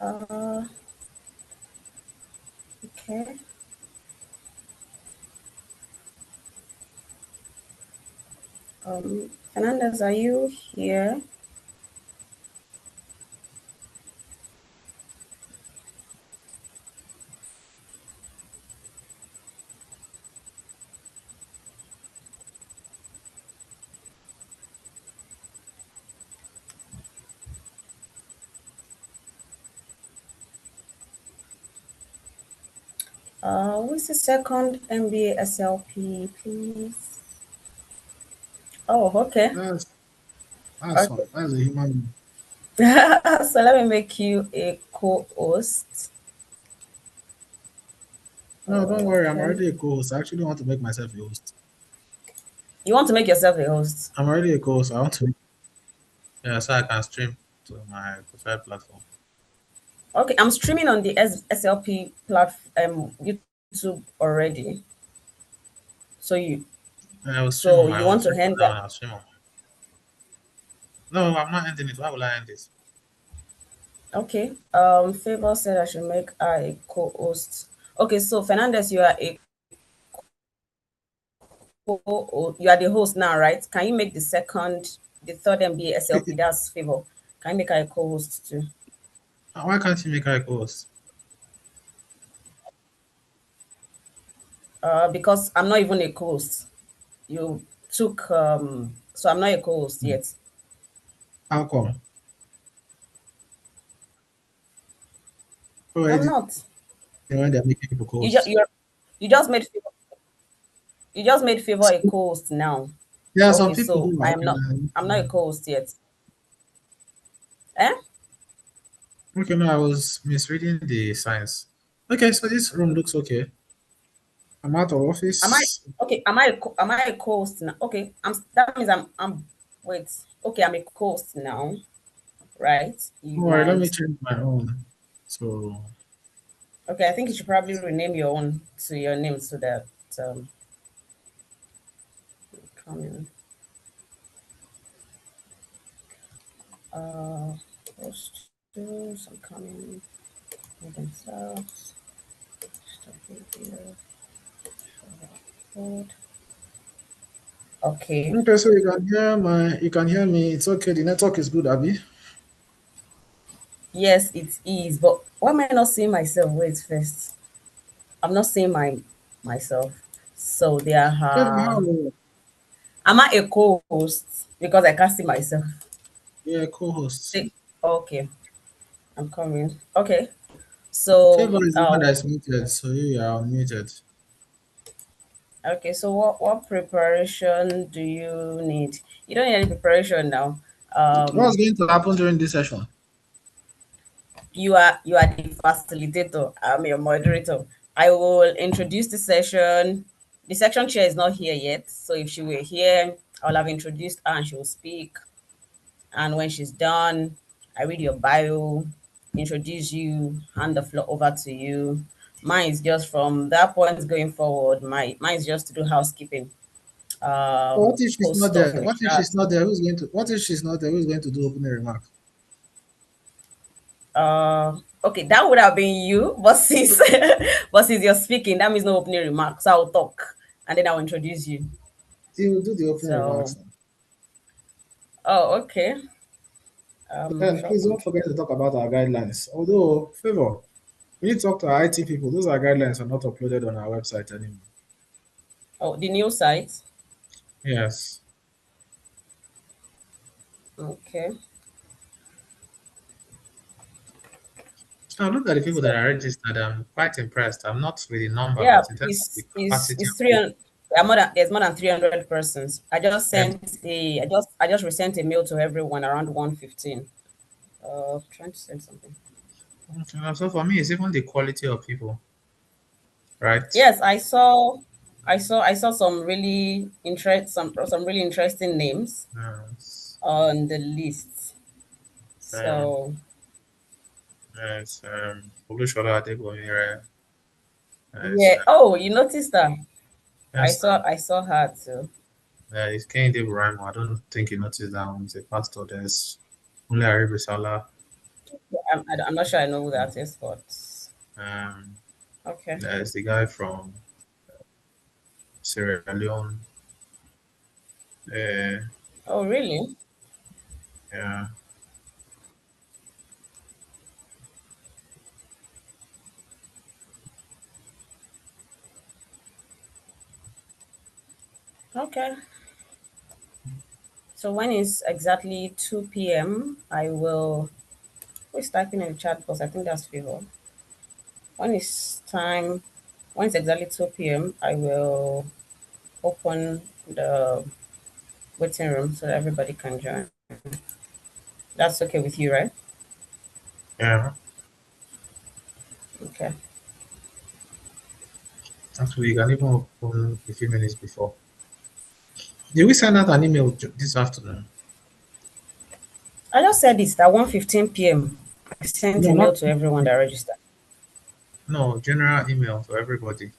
Okay. Fernandez, are you here? Who is the second MBA SLP, please? Oh, okay. That's Okay. fine. That's a human being. So let me make you a co-host. No, don't worry. I'm Okay. already a co-host. I actually want to make myself a host. You want to make yourself a host? I'm already a co-host. I want to. Yeah, so I can stream to my preferred platform. Okay, I'm streaming on the SLP platform, YouTube already. So you And I will stream so on my you own. want to So hand that that? one, I'll stream on my own. No, I'm not ending it. Why will I end this? Okay. Favor said I should make her a co-host. Okay, so Fernandez, you are you are the host now, right? Can you make the third MBA SLP? That's Favor. Can you make her a co-host too? Why can't you make her a co-host? Because I'm not even a co-host. You took so I'm not a co-host Hmm. yet. How come? Oh, I'm it not. when they're making people You just co-host. you just made Favor a co-host now. There are some Okay, people so who I are am not. I'm not a co-host yet. Eh? okay, no, I was misreading the signs. Okay, so this room looks okay. I'm out of Am I office. okay? Am I a co-host now? Okay, that means I'm wait. Okay, I'm a co-host now, right? You Don't worry, let might me change my own. So okay. I think you should probably rename your own to your name so that um come in. Uh, host I'm coming with themselves. Start video. Record. Okay. okay, so you can hear me. It's okay. The network is good, Abby. Yes, it is. But why am I not seeing myself? Wait first. I'm not seeing myself. So there Favor, are. how Am I a co-host? Because I can't see myself. yeah, co-host. See, okay, I'm coming. Okay, so Favor is the one that's muted, so you are unmuted. okay, so what preparation do you need? You don't need any preparation now. What's Um, going to happen during this session? you are the facilitator. I'm your moderator. I will introduce the session. The section chair is not here yet, so if she were here, I'll have introduced her and she will speak. And when she's done, I read your bio, introduce you, hand the floor over to you. Mine is just from that point going forward. Mine is just to do housekeeping. But what if she's Post not stuff there? in the What if chat. she's not there? What if she's not there? Who's going to do opening remark? Okay, that would have been you, but since but since you're speaking, that means no opening remarks. So I'll talk and then I'll introduce you. He will do the opening So, remarks now. oh, okay. Then Shop please don't forget to talk about our guidelines. Although, favor, we need to talk to our IT people. Those are guidelines are not uploaded on our website anymore. Oh, the new site. Yes. Okay. Now look at the people that So are registered. I'm quite impressed. I'm not with the number, yeah, but in terms of the it's capacity it's of people. 300. There's more than 300 persons. And I just resent a mail to everyone around 1:15. Trying to send something. okay, so for me, it's even the quality of people, right? Yes, I saw some really interesting names Yes. on the list. Um, So yes. Olusola Adegomire. Yes. yeah. Oh, you noticed that? Yes. Now. I saw her too. It's Kehinde Buraimo. I don't think you noticed that one. He's a pastor. There's only Aribisala. I'm not sure I know who that is, but Um, okay. there's the guy from Sierra Leone. Uh, Oh, really? yeah, Okay. So when is exactly 2 p.m., I will. Who's typing in the chat box? I think that's Favor. When is time? When it's exactly 2 p.m., I will open the waiting room so that everybody can join. That's okay with you, right? yeah. Okay. Actually, you can even open a few minutes before. Did we send out an email this afternoon? I just said this that 1:15 p.m. I sent No, a mail not to everyone that registered. no general email to everybody.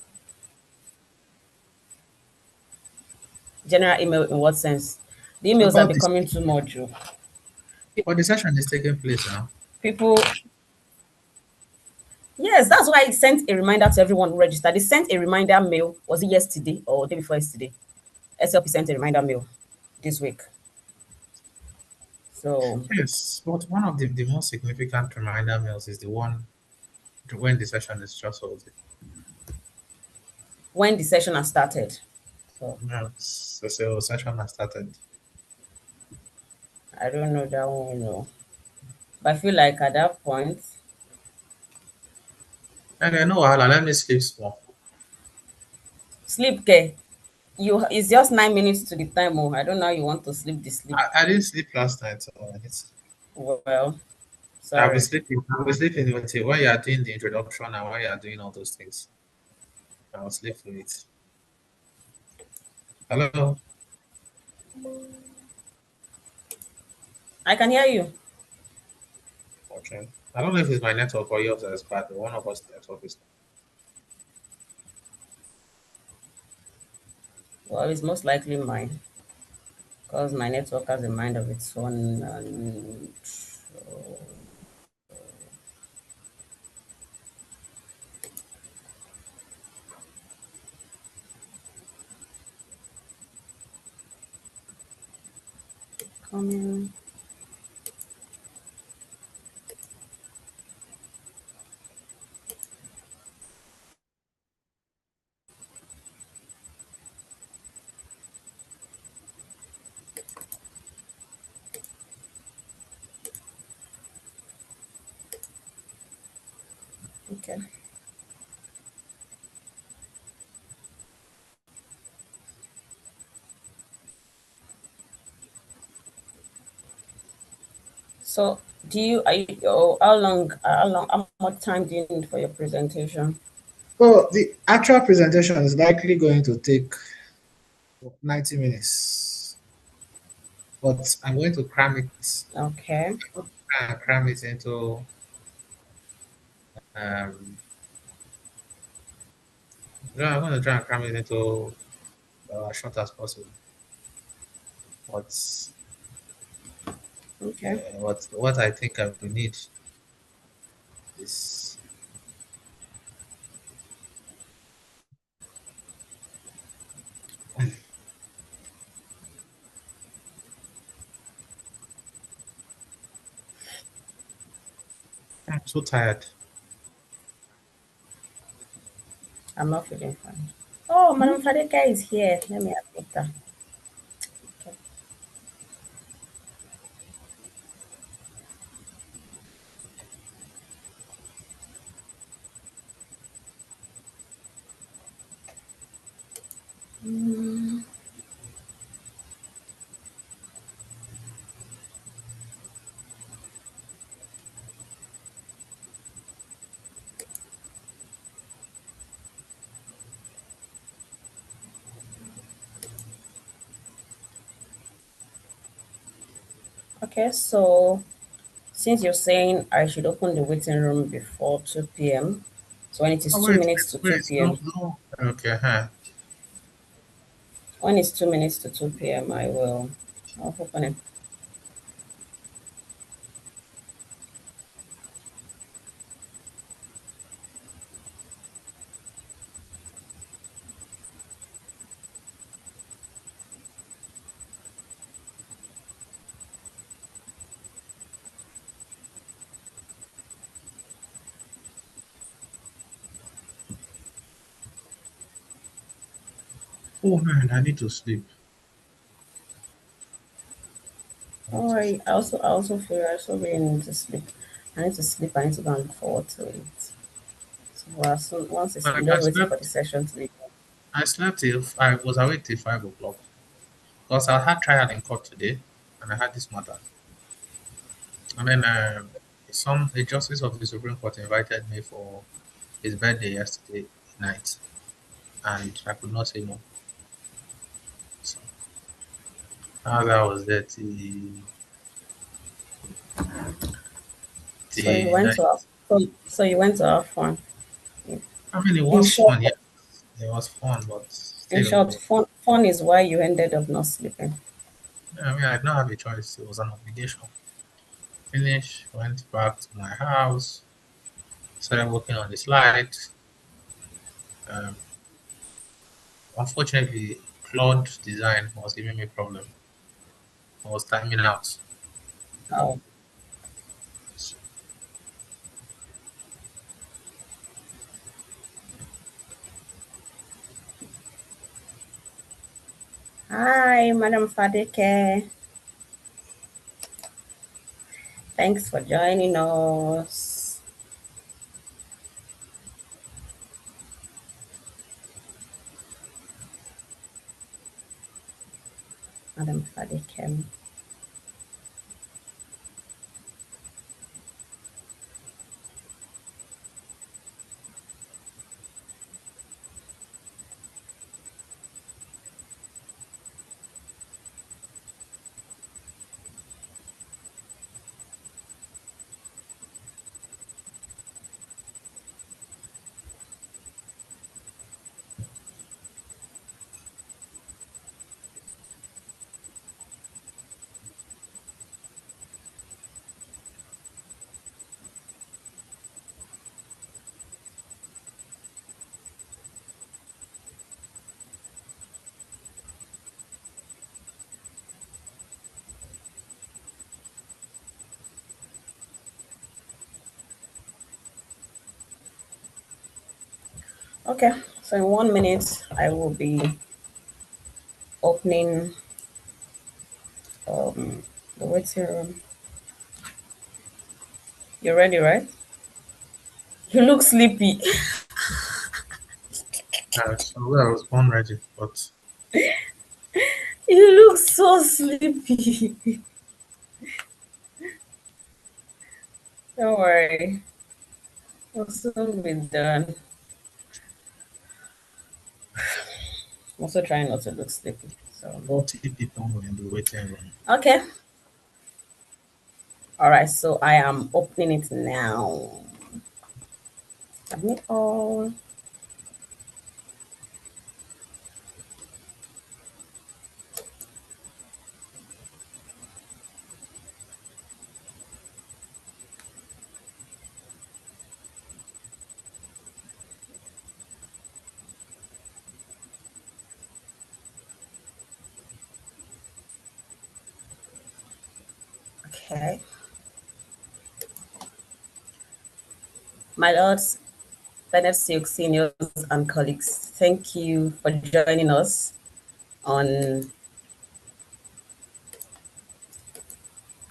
General email in what sense? The emails are About this, becoming too much. Oh. but the session is taking place now. People, yes, that's why I sent a reminder to everyone who registered. They sent a reminder mail. Was it yesterday or day before yesterday? SLP sent a reminder mail this week. So Yes, but one of the most significant reminder mails is the one when the session is just over. when the session has started. So Yes, so session has started. I don't know that one, no. But I feel like at that point, And I know, wahala, let me sleep small. sleep care. You it's just 9 minutes to the time. Oh, I don't know how you want to sleep the sleep. I didn't sleep last night, so I need to. Well, I'll be sorry. sleeping. I'll be sleeping until when you are doing the introduction and when you are doing all those things. I'll sleep through it. Hello. I can hear you. Okay. I don't know if it's my network or yours that's bad, but one of us network is. Well, it's most likely mine because my network has a mind of its own. And coming. Okay. So, do you? Are you? Oh, how long? How much time do you need for your presentation? Well, the actual presentation is likely going to take 90 minutes, but I'm going to Okay. cram it into um. No, I'm going to try and cram it into as short as possible. But Okay. what I think I will need is I'm so tired. I'm not feeling fine. Oh, Madam Fadeka is here. Let me admit that. Okay. Mm, okay. So, since you're saying I should open the waiting room before 2 p.m., so when it is Oh, two wait, minutes wait, to wait. 2 No, p.m., no. Okay, huh. when it's 2 minutes to 2 p.m., I'll open it. Oh man, I need to sleep. I Don't need to worry. sleep. I also feel I also really need to sleep. I need to sleep. I need to go and look forward to it. So, once I'm Like just waiting for the session to be. I slept till I was awake till 5 o'clock because I had trial in court today, and I had this matter. And then some a justice of the Supreme Court invited me for his birthday yesterday night, and I could not say no. So as I was there So you till went night. to have. So you went to have fun. I mean, it In was short, fun, yeah. It was fun, but in still, short, fun is why you ended up not sleeping. I mean, I did not have a choice. It was an obligation. Finished, went back to my house, started working on the slides. Um, Unfortunately, Claude design was giving me problem. I was timing out. Oh, hi, Madam Fadeke. Thanks for joining us, Madam Fadeke. Okay, so in 1 minute, I will be opening the waiting room. You ready, right? You look sleepy. So I was born ready, but You look so sleepy. Don't worry, we'll soon be done. I'm also trying not to look sleepy. So 40 people in the waiting room. okay, all right. So I am opening it now. Submit all. Okay, my lords, Bennett Silk seniors and colleagues, thank you for joining us on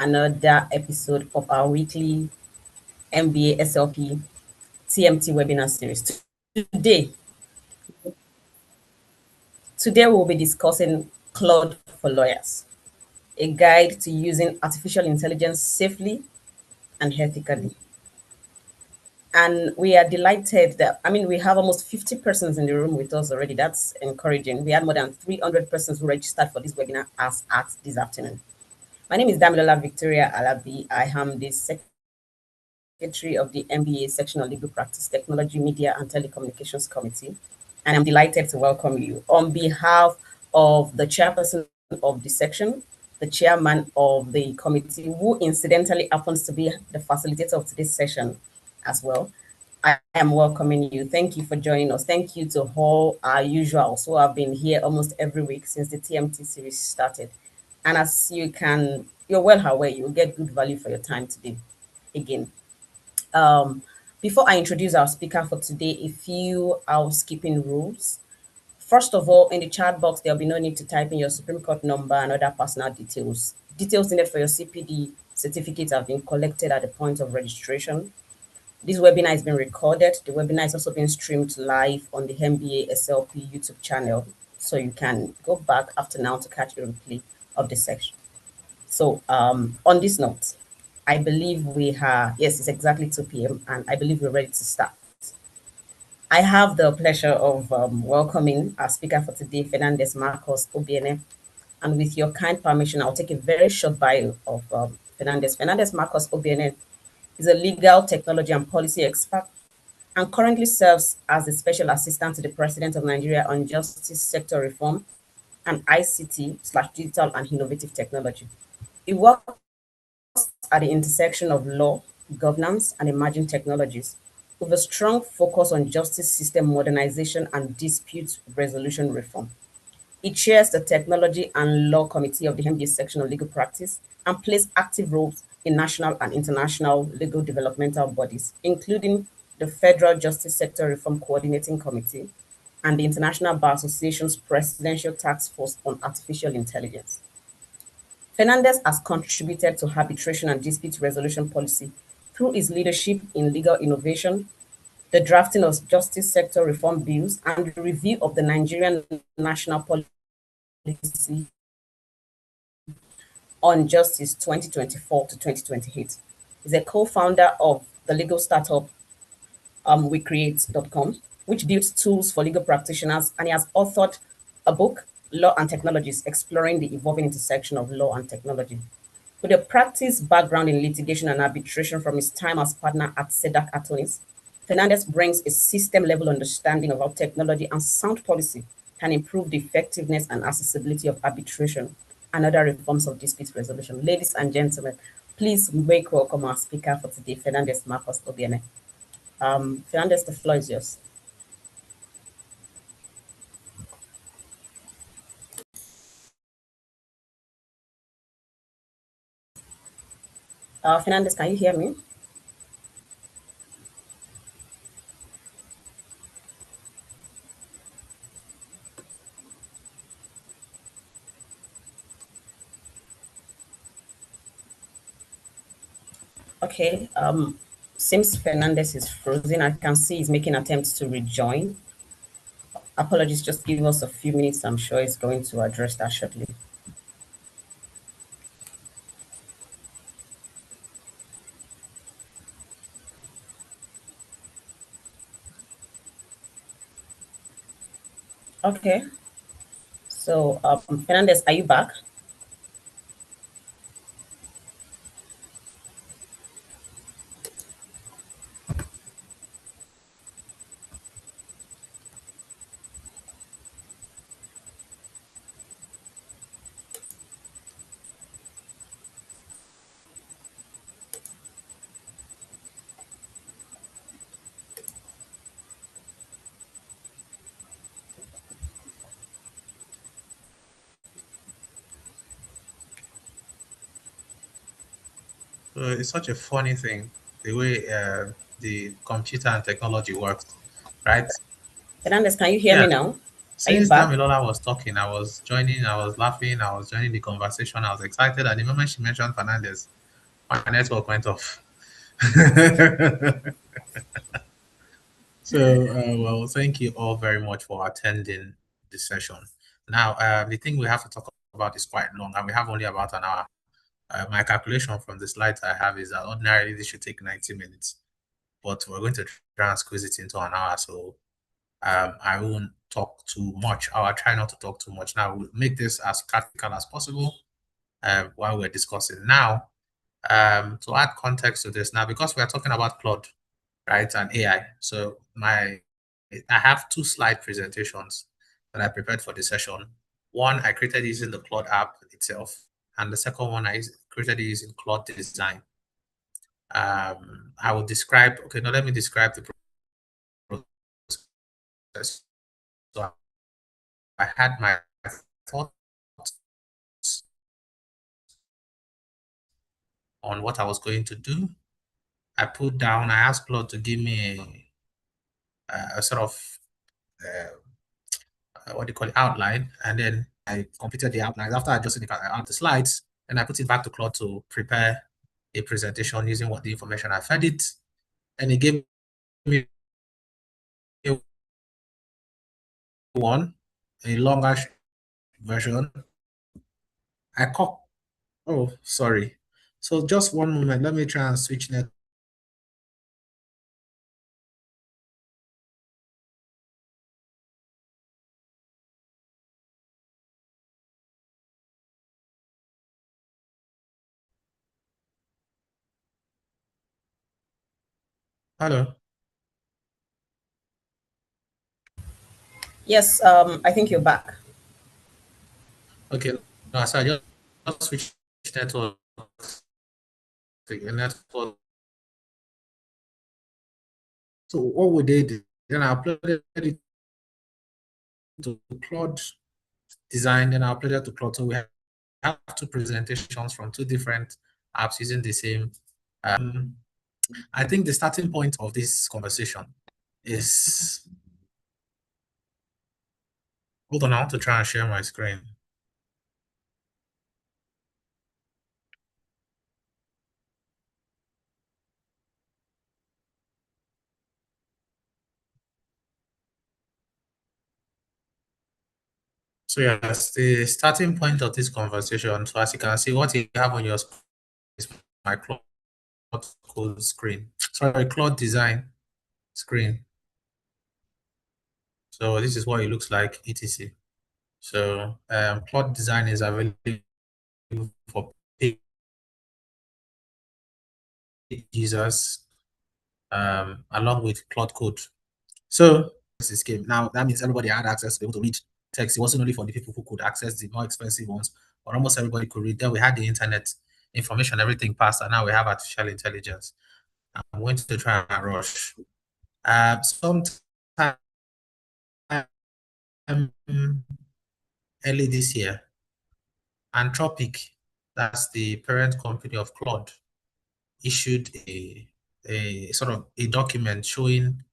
another episode of our weekly MBA SLP TMT Webinar Series. Today, today we'll be discussing Claude for Lawyers, a guide to using artificial intelligence safely and ethically. And we are delighted that, I mean, we have almost 50 persons in the room with us already. That's encouraging. We had more than 300 persons who registered for this webinar as at this afternoon. My name is Damilola Victoria Alabi. I am the Secretary of the MBA Section on Legal Practice, Technology, Media, and Telecommunications Committee. And I'm delighted to welcome you. On behalf of the chairperson of the section, the chairman of the committee, who incidentally happens to be the facilitator of today's session as well, I am welcoming you. Thank you for joining us. Thank you to all our usuals who have been here almost every week since the TMT series started. And as you're well aware, you'll get good value for your time today. Again, before I introduce our speaker for today, a few housekeeping rules. First of all, in the chat box, there'll be no need to type in your Supreme Court number and other personal details. Details needed for your CPD certificates have been collected at the point of registration. This webinar is being recorded. The webinar is also being streamed live on the MBA SLP YouTube channel. So you can go back after now to catch a replay of the section. So on this note, I believe we are, yes, it's exactly 2 p.m. and I believe we're ready to start. I have the pleasure of welcoming our speaker for today, Fernandez Marcos Obiene. And with your kind permission, I'll take a very short bio of Fernandez. Fernandez Marcos Obiene is a legal technology and policy expert and currently serves as the special assistant to the President of Nigeria on justice sector reform and ICT/digital and innovative technology. He works at the intersection of law, governance, and emerging technologies, with a strong focus on justice system modernization and dispute resolution reform. He chairs the Technology and Law Committee of the MBA section of legal practice and plays active roles in national and international legal developmental bodies, including the Federal Justice Sector Reform Coordinating Committee and the International Bar Association's Presidential Task Force on Artificial Intelligence. Fernandez has contributed to arbitration and dispute resolution policy through his leadership in legal innovation, the drafting of justice sector reform bills, and the review of the Nigerian national policy on Justice 2024 to 2028. He's a co-founder of the legal startup WeCreate.com, which builds tools for legal practitioners, and he has authored a book, Law and Technologies, exploring the evolving intersection of law and technology. With a practice background in litigation and arbitration from his time as partner at SEDAC Attorneys, Fernandez brings a system-level understanding of how technology and sound policy can improve the effectiveness and accessibility of arbitration and other reforms of dispute resolution. Ladies and gentlemen, please make welcome our speaker for today, Fernandez Marcos Obiene. Fernandez, the floor is yours. Fernandez, can you hear me? Okay. Seems Fernandez is frozen. I can see he's making attempts to rejoin. Apologies, just give us a few minutes. I'm sure he's going to address that shortly. Okay. So, Fernandez, are you back? It's such a funny thing, the way the computer and technology works, right? Fernandez, can you hear me Yeah. now? Are you Since back? Damilola was talking, I was joining, I was laughing, I was joining the conversation, I was excited. And the moment she mentioned Fernandez, my network went off. Well, thank you all very much for attending this session. Now, the thing we have to talk about is quite long, and we have only about an hour. My calculation from the slides I have is that ordinarily this should take 90 minutes, but we're going to try and squeeze it into an hour. So I won't talk too much. I'll try not to talk too much. Now, we'll make this as practical as possible while we're discussing. Now, to add context to this, now, because we are talking about Claude, right, and AI. So I have two slide presentations that I prepared for the session. One I created using the Claude app itself, and the second one I created using Claude Design. I will describe, okay, now let me describe the process. So I had my thoughts on what I was going to do. I asked Claude to give me a sort of what do you call it, outline, and then I completed the outline. After adjusting the slides, and I put it back to Claude to prepare a presentation using what the information I fed it, and it gave me a longer version. I caught. Oh, sorry. So just one moment. Let me try and switch net. Hello. Yes, I think you're back. Okay. No, so I just switched network. The network. So what we did, then I uploaded it to Claude Design, then I uploaded it to Claude. So we have two presentations from two different apps using the same. I think the starting point of this conversation is, hold on, I want to try and share my screen. So yes, the starting point of this conversation. So as you can see, what you have on your screen is my Claude code screen. Sorry, Claude design screen. So this is what it looks like, etc. So Claude design is available for paid users along with Claude code. So this game now, that means everybody had access to be able to read text. It wasn't only for the people who could access the more expensive ones, but almost everybody could read. Then we had the internet information, everything passed, and now we have artificial intelligence. I'm going to try and rush. Sometime early this year, Anthropic, that's the parent company of Claude, issued a sort of a document showing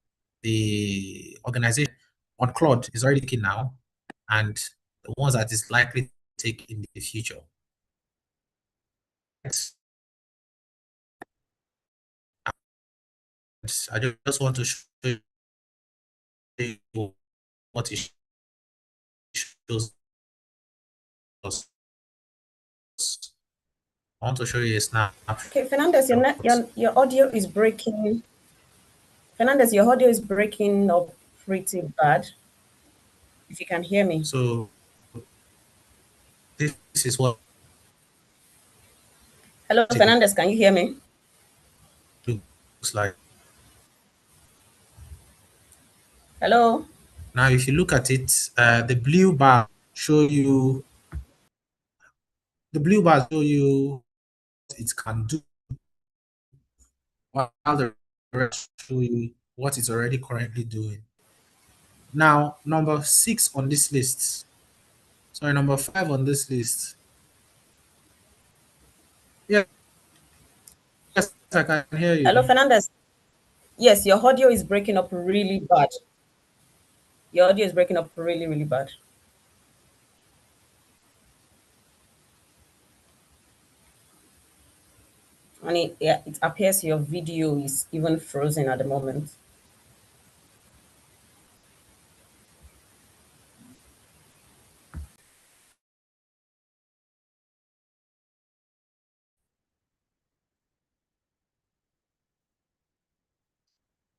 the organization on Claude is already taking now, and the ones that is likely to take in the future. I just want to show you what it shows us. I want to show you a snapshot. Okay, Fernandez, your audio is breaking. Fernandez, your audio is breaking up pretty bad. If you can hear me. So this is what Hello, it Fernandez, can you hear me? looks like. Hello? Now, if you look at it, the blue bar show you what it can do, while the rest show you what it's already currently doing. Now, number 6 on this list, sorry, number 5 on this list. Yes, yes, I can hear Hello, you. Fernandez. Yes, your audio is breaking up really bad. Your audio is breaking up really, really bad. And it appears your video is even frozen at the moment.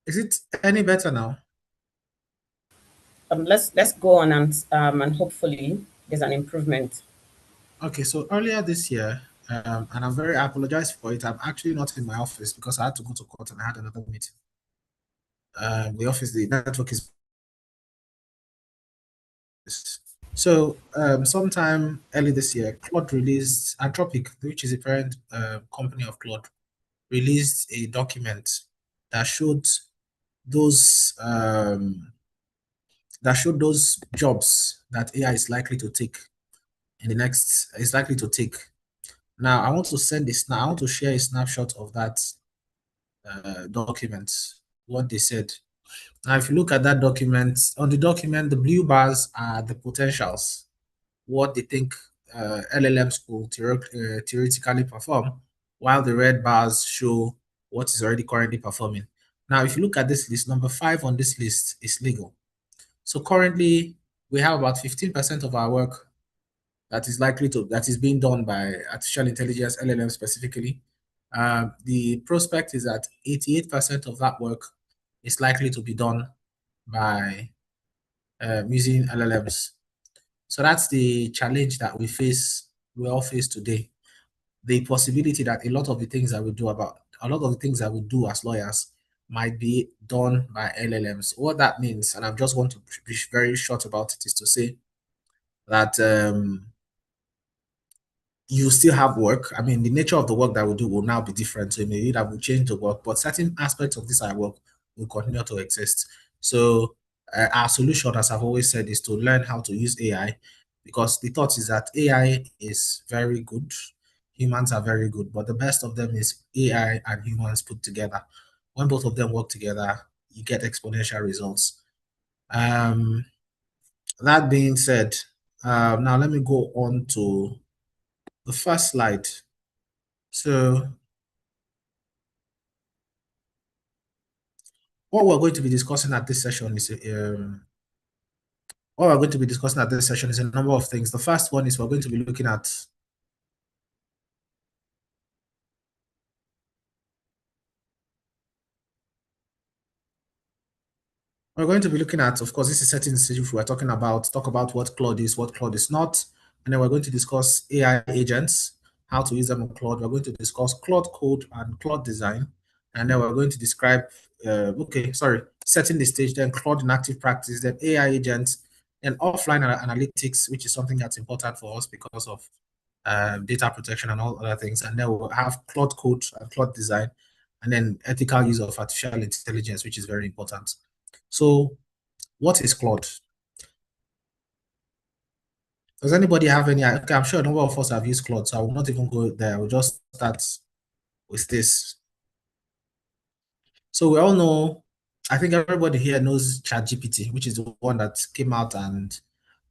Is it any better now? Let's go on and hopefully there's an improvement. Okay, so earlier this year, and I apologize for it. I'm actually not in my office because I had to go to court and I had another meeting. The network is. So sometime early this year, Claude released Anthropic, which is a parent company of Claude, released a document that showed those jobs that AI is likely to take is likely to take. Now, I want to I want to share a snapshot of that document, what they said. Now, if you look at that document, on the document, the blue bars are the potentials, what they think LLMs could theoretically perform, while the red bars show what is already currently performing. Now, if you look at this list, number 5 on this list is legal. So currently, we have about 15% of our work that is being done by artificial intelligence, LLM specifically. The prospect is that 88% of that work is likely to be done by using LLMs. So that's the challenge that we all face today. The possibility that a lot of the things that we do as lawyers might be done by LLMs. What that means, and I just want to be very short about it, is to say that you still have work. I mean, the nature of the work that we do will now be different. So maybe that will change the work, but certain aspects of this our work will continue to exist. So our solution, as I've always said, is to learn how to use AI, because the thought is that AI is very good. Humans are very good, but the best of them is AI and humans put together. When both of them work together, you get exponential results. That being said, now let me go on to the first slide. So what we're going to be discussing at this session is a number of things. The first one is we're going to be looking at of course, this is setting the stage. We're talk about what Claude is, what Claude is not, and then we're going to discuss AI agents, how to use them on Claude. We're going to discuss Claude code and Claude design, and then we're going to describe setting the stage, then Claude in active practice, then AI agents, and offline analytics, which is something that's important for us because of data protection and all other things. And then we'll have Claude code and Claude design, and then ethical use of artificial intelligence, which is very important. So what is Claude? Does anybody have any? Okay, I'm sure a number of us have used Claude, so I will not even go there. I will just start with this. So we all know, I think everybody here knows ChatGPT, which is the one that came out and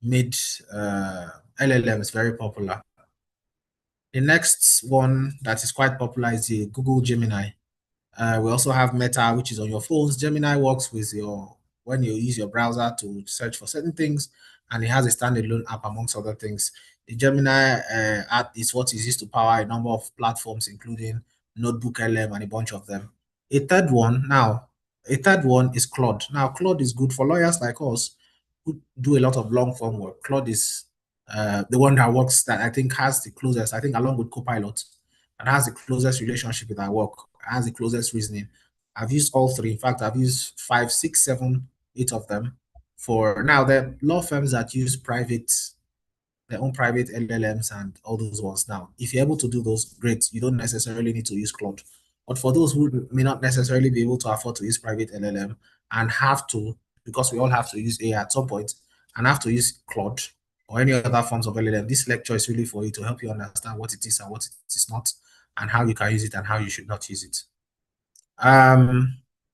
made LLMs very popular. The next one that is quite popular is the Google Gemini. We also have Meta, which is on your phones. Gemini works with when you use your browser to search for certain things, and it has a standalone app amongst other things. The Gemini app is what is used to power a number of platforms, including Notebook LM and a bunch of them. A third one is Claude. Now, Claude is good for lawyers like us who do a lot of long form work. Claude is the one that I think has the closest, I think along with Copilot, and has the closest relationship with our work, has the closest reasoning. I've used all three. In fact, I've used 5, 6, 7, 8 of them. For now, the law firms that use their own private LLMs and all those ones. Now, if you're able to do those, great. You don't necessarily need to use Claude. But for those who may not necessarily be able to afford to use private LLM and have to, because we all have to use AI at some point, and have to use Claude or any other forms of LLM, this lecture is really for you to help you understand what it is and what it is not, and how you can use it and how you should not use it.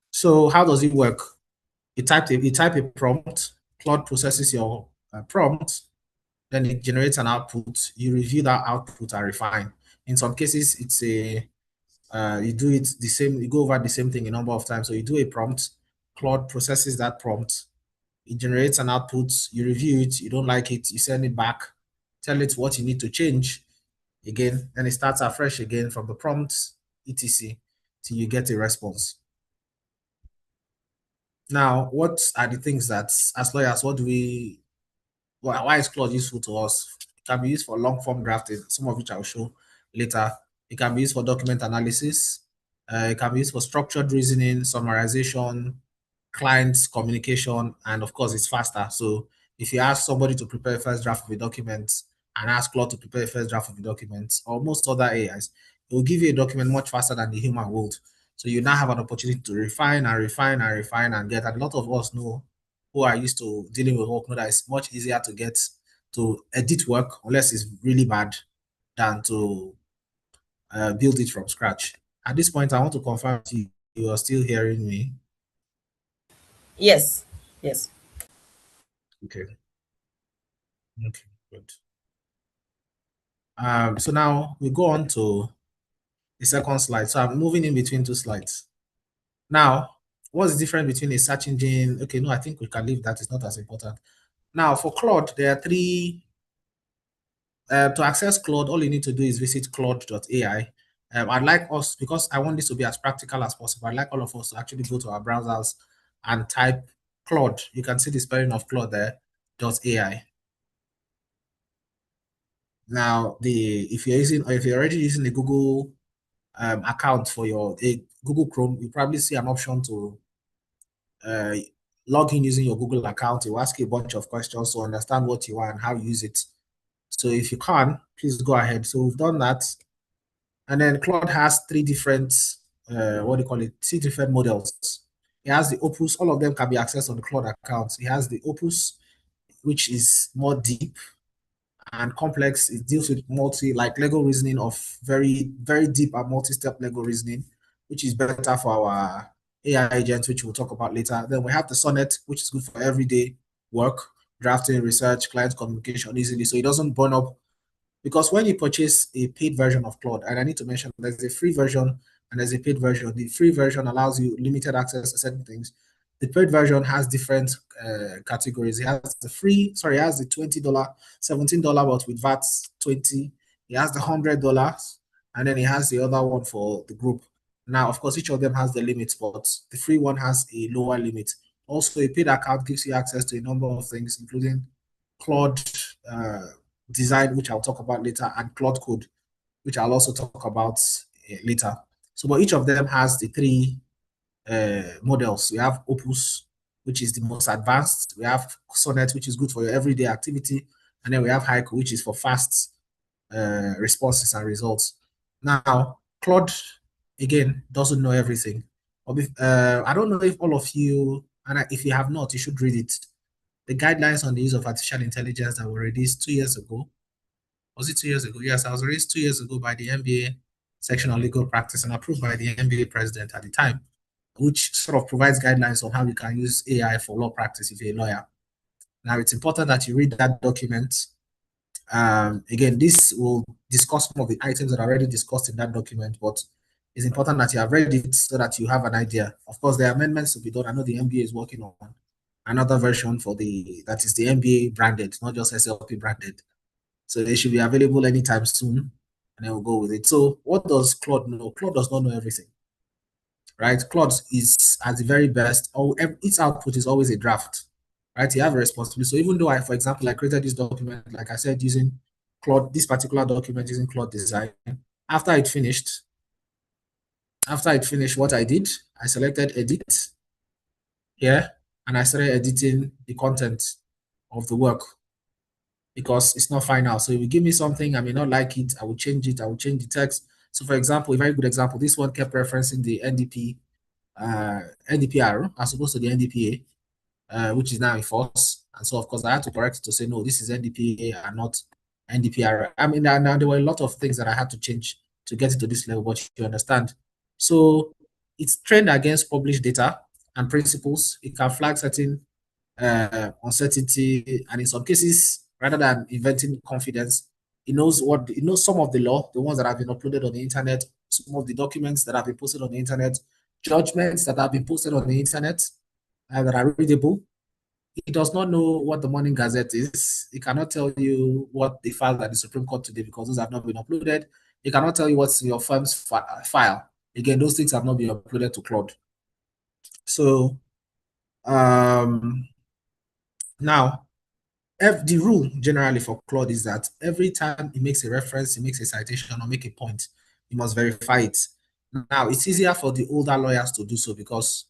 So how does it work? You type a prompt, Claude processes your prompt, then it generates an output. You review that output and refine. In some cases, it's you do it the same, you go over the same thing a number of times. So you do a prompt, Claude processes that prompt, it generates an output, you review it, you don't like it, you send it back, tell it what you need to change again, then it starts afresh again from the prompt, etc., till you get a response. Now, what are the things that, as lawyers, why is Claude useful to us? It can be used for long form drafting, some of which I'll show later. It can be used for document analysis. It can be used for structured reasoning, summarization, client communication, and of course, it's faster. So if you ask somebody to prepare a first draft of a document and ask Claude to prepare a first draft of a document, or most other AIs, it will give you a document much faster than the human would. So you now have an opportunity to refine and refine and refine and get. And a lot of us know, who are used to dealing with work, know that it's much easier to get to edit work, unless it's really bad, than to build it from scratch. At this point, I want to confirm you are still hearing me. Yes. Yes. Okay. Okay. Good. So now we go on to the second slide. So I'm moving in between two slides. Now, what's the difference between a search engine? Okay, no, I think we can leave that. It's not as important. Now, for Claude, there are three. To access Claude, all you need to do is visit claude.ai. I'd like us, because I want this to be as practical as possible, I'd like all of us to actually go to our browsers and type Claude. You can see the spelling of Claude there, .ai. Now, if you're using, or if you're already using a Google account for your Google Chrome, you probably see an option to uh, log in using your Google account. It will ask you a bunch of questions to understand what you are and how you use it. So if you can, please go ahead. So we've done that. And then Claude has three different, what do you call it, three different models. It has the Opus, all of them can be accessed on the Claude account. It has the Opus, which is more deep and complex. It deals with like Lego reasoning of very, very deep and multi-step Lego reasoning, which is better for our AI agents, which we'll talk about later. Then we have the Sonnet, which is good for everyday work, drafting, research, client communication easily. So it doesn't burn up, because when you purchase a paid version of Claude, and I need to mention there's a free version and there's a paid version. The free version allows you limited access to certain things. The paid version has different categories. It has the it has the $20, $17, but with VAT 20. It has the $100, and then it has the other one for the group. Now, of course, each of them has the limits, but the free one has a lower limit. Also, a paid account gives you access to a number of things, including Claude uh, design, which I'll talk about later, and Claude Code, which I'll also talk about later. So, but each of them has the three models. We have Opus, which is the most advanced. We have Sonnet, which is good for your everyday activity. And then we have Haiku, which is for fast responses and results. Now, Claude, again, doesn't know everything. I don't know if all of you, and if you have not, you should read it. The guidelines on the use of artificial intelligence that were released 2 years ago. Was it 2 years ago? Yes, I was released 2 years ago by the MBA section on legal practice and approved by the MBA president at the time, which sort of provides guidelines on how you can use AI for law practice if you're a lawyer. Now, it's important that you read that document. Again, this will discuss some of the items that are already discussed in that document, but it's important that you have read it so that you have an idea. Of course, there are amendments to be done. I know the MBA is working on another version that is the MBA branded, not just SLP branded. So they should be available anytime soon, and then we'll go with it. So what does Claude know? Claude does not know everything, right? Claude is at the very best, its output is always a draft, right? You have a responsibility. So even though for example, I created this document, like I said, using Claude, this particular document using Claude Design, after it finished, what I did, I selected edit here, and I started editing the content of the work, because it's not final. So if you give me something, I may not like it, I will change it, I will change the text. So for example, a very good example, this one kept referencing the NDPR as opposed to the NDPA, which is now in force. And so of course I had to correct it to say, no, this is NDPA and not NDPR. I mean, now there were a lot of things that I had to change to get it to this level, but you understand. So it's trained against published data and principles. It can flag certain uncertainty, and in some cases, rather than inventing confidence, it knows some of the law, the ones that have been uploaded on the internet, some of the documents that have been posted on the internet, judgments that have been posted on the internet that are readable. It does not know what the Morning Gazette is. It cannot tell you what they filed at the Supreme Court today because those have not been uploaded. It cannot tell you what's in your firm's file. Again, those things have not been uploaded to Claude. So now, the rule generally for Claude is that every time it makes a reference, it makes a citation or make a point, you must verify it. Now, it's easier for the older lawyers to do so because,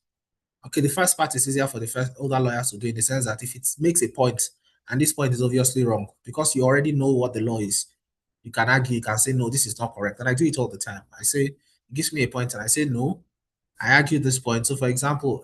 okay, the first part is easier for the older lawyers to do in the sense that if it makes a point and this point is obviously wrong, because you already know what the law is, you can argue, you can say, no, this is not correct. And I do it all the time. I say, it gives me a point and I say, no, I argue this point. So for example,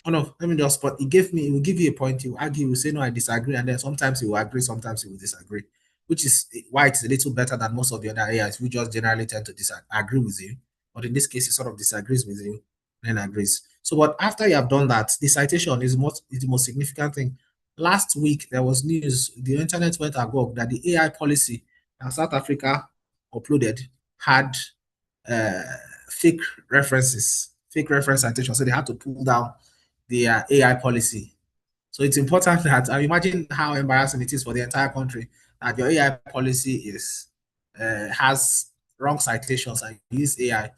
oh no, let me just, but it will give you a point, you argue, you say no, I disagree, and then sometimes he will agree, sometimes he will disagree, which is why it's a little better than most of the other AIs who just generally tend to disagree with you. But in this case, he sort of disagrees with you. then agrees. So, but after you have done that, the citation is the most significant thing. Last week, there was news, the internet went agog that the AI policy that South Africa uploaded had uh, fake fake reference citation. So they had to pull down the AI policy. So it's important that I imagine how embarrassing it is for the entire country that your AI policy is has wrong citations and use AI.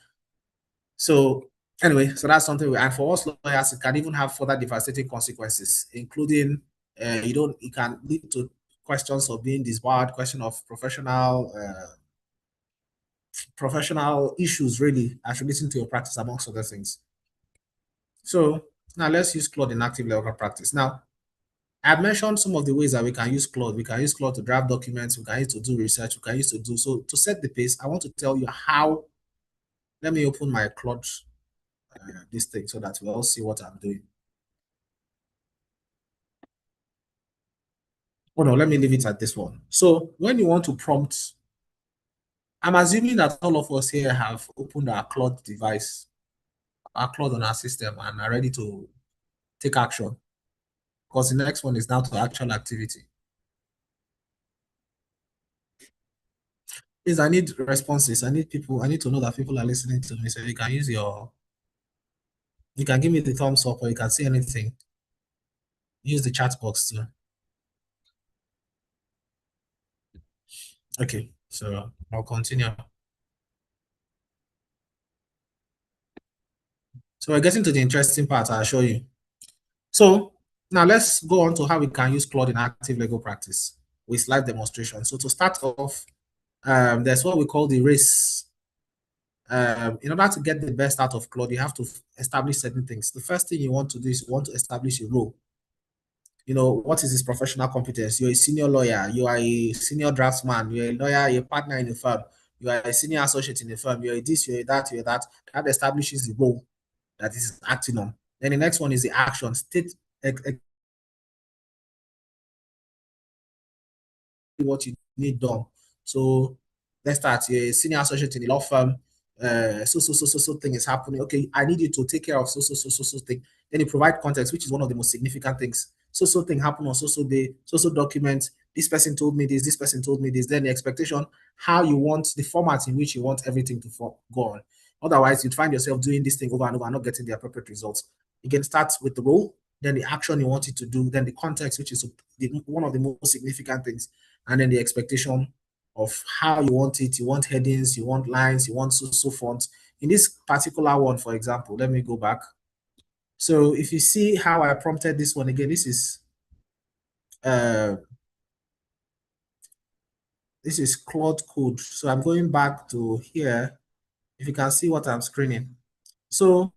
So anyway, so that's something. And for us lawyers, it can even have further devastating consequences, including it can lead to questions of being disbarred, question of professional issues really attributing to your practice, amongst other things. So now let's use Claude in active legal practice. Now, I've mentioned some of the ways that we can use Claude. We can use Claude to draft documents. We can use to do research. We can use to do so. To set the pace, I want to tell you how. Let me open my Claude this thing so that we all see what I'm doing. Oh no, let me leave it at this one. So when you want to prompt, I'm assuming that all of us here have opened our Claude device, our Claude on our system, and are ready to take action. Because the next one is now to actual activity. Please, I need responses. I need to know that people are listening to me. So you can you can give me the thumbs up or you can say anything. Use the chat box too. Okay, so I'll continue. So we're getting to the interesting part, I'll show you. So now let's go on to how we can use Claude in active legal practice with live demonstration. So to start off, there's what we call the race. In order to get the best out of Claude, you have to establish certain things. The first thing you want to do is you want to establish a role. You know, what is his professional competence? You're a senior lawyer, you are a senior draftsman, you're a lawyer, you're a partner in the firm, you are a senior associate in the firm, you're a this, you're a that, you're that. That establishes the role that is acting on. Then the next one is the action. State what you need done. So let's start. You're a senior associate in the law firm. So thing is happening. Okay, I need you to take care of so thing. Then you provide context, which is one of the most significant things. So thing happened on so day, so document. This person told me this person told me this. Then the expectation, how you want the format in which you want everything to go on. Otherwise, you'd find yourself doing this thing over and over and not getting the appropriate results. You can start with the role, then the action you want it to do, then the context, which is one of the most significant things, and then the expectation of how you want it. You want headings, you want lines, you want so fonts. In this particular one, for example, let me go back. So if you see how I prompted this one again, this is Claude Code. So I'm going back to here. If you can see what I'm screening. So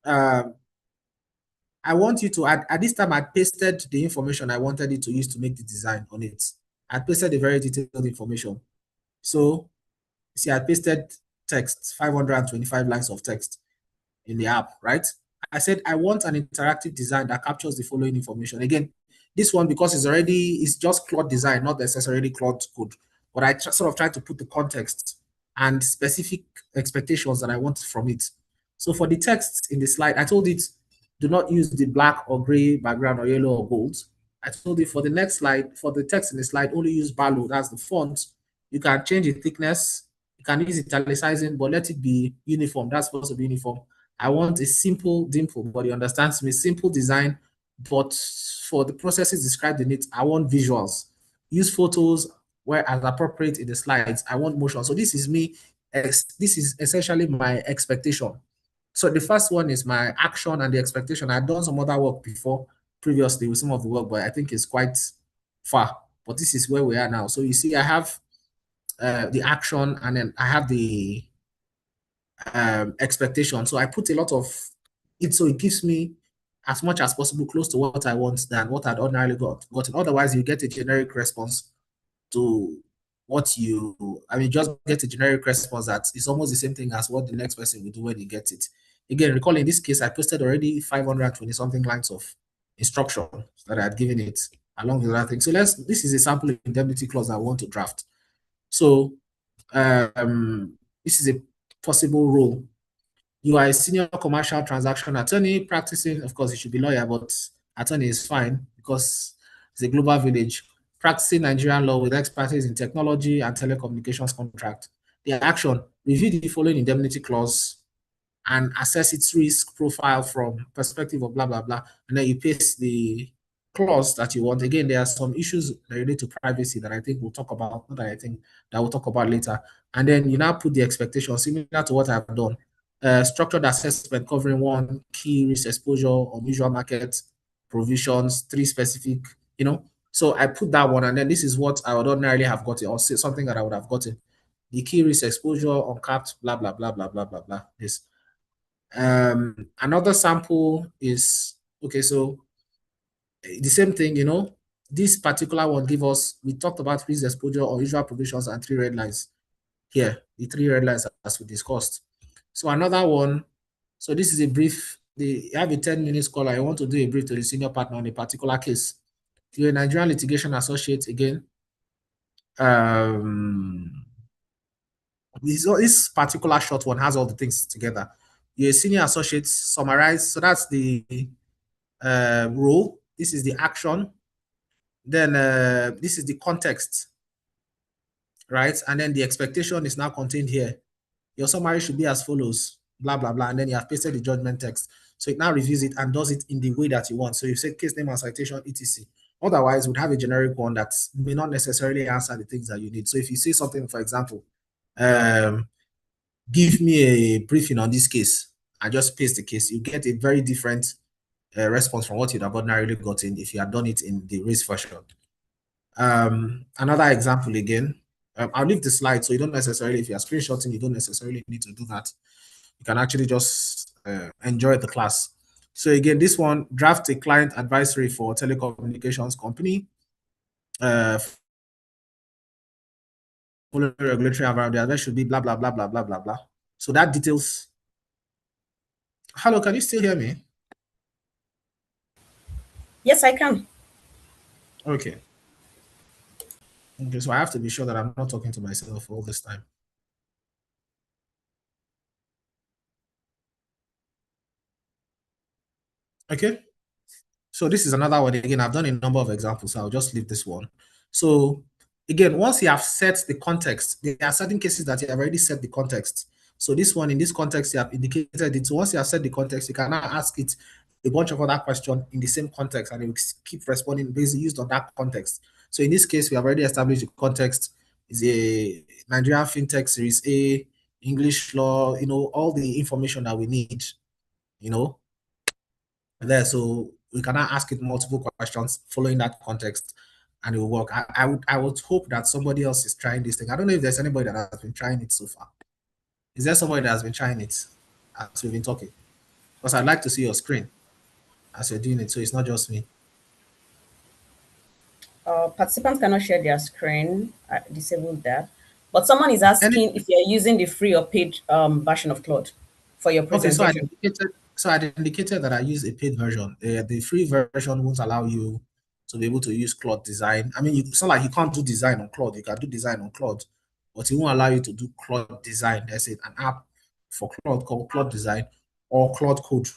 I want you to add, at this time I pasted the information I wanted it to use to make the design on it. I pasted a very detailed information. So see, I pasted text, 525 lines of text in the app, right? I said, I want an interactive design that captures the following information. Again, this one, because it's just Claude design, not necessarily Claude code, but I sort of tried to put the context and specific expectations that I want from it. So for the text in the slide, I told it, do not use the black or gray background or yellow or gold. I told it for the next slide, for the text in the slide, only use Barlow, that's the font. You can change the thickness, you can use italicizing, but let it be uniform. That's supposed to be uniform. I want a simple dimple, but you understand me, simple design, but for the processes described in it, I want visuals. Use photos where as appropriate in the slides. I want motion. So this is me, this is essentially my expectation. So the first one is my action and the expectation. I've done some other work before, previously with some of the work, but I think it's quite far. But this is where we are now. So you see, I have the action and then I have the expectation. So I put a lot of it, so it gives me as much as possible close to what I want than what I'd ordinarily gotten. Otherwise, you get a generic response to what just get a generic response that is almost the same thing as what the next person will do when he gets it. Again, recall in this case, I posted already 520 something lines of instruction that I had given it along with other things. So this is a sample indemnity clause I want to draft. So this is a possible rule. You are a senior commercial transaction attorney practicing, of course, you should be lawyer, but attorney is fine because it's a global village. Practicing Nigerian law with expertise in technology and telecommunications contract. The action, review the following indemnity clause and assess its risk profile from perspective of blah, blah, blah. And then you paste the clause that you want. Again, there are some issues that relate to privacy that I think we'll talk about, not that I think that we'll talk about later. And then you now put the expectation similar to what I've done. Structured assessment covering one key risk exposure, unusual market provisions, three specific, So I put that one, and then this is what I would ordinarily have gotten, or say something that I would have gotten. The key risk exposure, uncapped, blah, blah, blah, blah, blah, blah, blah. This. Another sample is, okay, so the same thing, this particular one give us, we talked about risk exposure, unusual provisions, and three red lines here, the three red lines as we discussed. So another one, so this is a brief, they have a 10-minute call. I want to do a brief to the senior partner on a particular case. You're a Nigerian litigation associate again. This particular short one has all the things together. You're a senior associate, summarize. So that's the role. This is the action. Then this is the context, right? And then the expectation is now contained here. Your summary should be as follows, blah, blah, blah. And then you have pasted the judgment text. So it now reviews it and does it in the way that you want. So you say case name and citation, etc. Otherwise, we'd have a generic one that may not necessarily answer the things that you need. So if you say something, for example, give me a briefing on this case, I just paste the case, you get a very different response from what you'd have ordinarily gotten if you had done it in the race version. Another example again, I'll leave the slide, so you don't necessarily, if you're screenshotting, you don't necessarily need to do that. You can actually just enjoy the class. So again, this one, draft a client advisory for telecommunications company. Following regulatory environment, there should be blah, blah, blah, blah, blah, blah, blah. So that details. Hello, can you still hear me? Yes, I can. Okay. Okay, so I have to be sure that I'm not talking to myself all this time. Okay. So this is another one. Again, I've done a number of examples, so I'll just leave this one. So again, once you have set the context, there are certain cases that you have already set the context. So this one, in this context, you have indicated it. So once you have set the context, you can now ask it a bunch of other questions in the same context, and it will keep responding based used on that context. So in this case, we have already established the context is a Nigerian fintech series A, English law, all the information that we need, there. So we cannot ask it multiple questions following that context, and it will work. I would hope that somebody else is trying this thing. I don't know if there's anybody that has been trying it so far. Is there somebody that has been trying it as we've been talking? Because I'd like to see your screen as you're doing it, so it's not just me. Participants cannot share their screen. I disabled that. But someone is asking if you're using the free or paid version of Claude for your presentation. Okay, so I indicated that I use a paid version. The free version won't allow you to be able to use Claude Design. I mean, it's not like you can't do design on Claude. You can do design on Claude, but it won't allow you to do Claude Design. There's an app for Claude called Claude Design or Claude Code.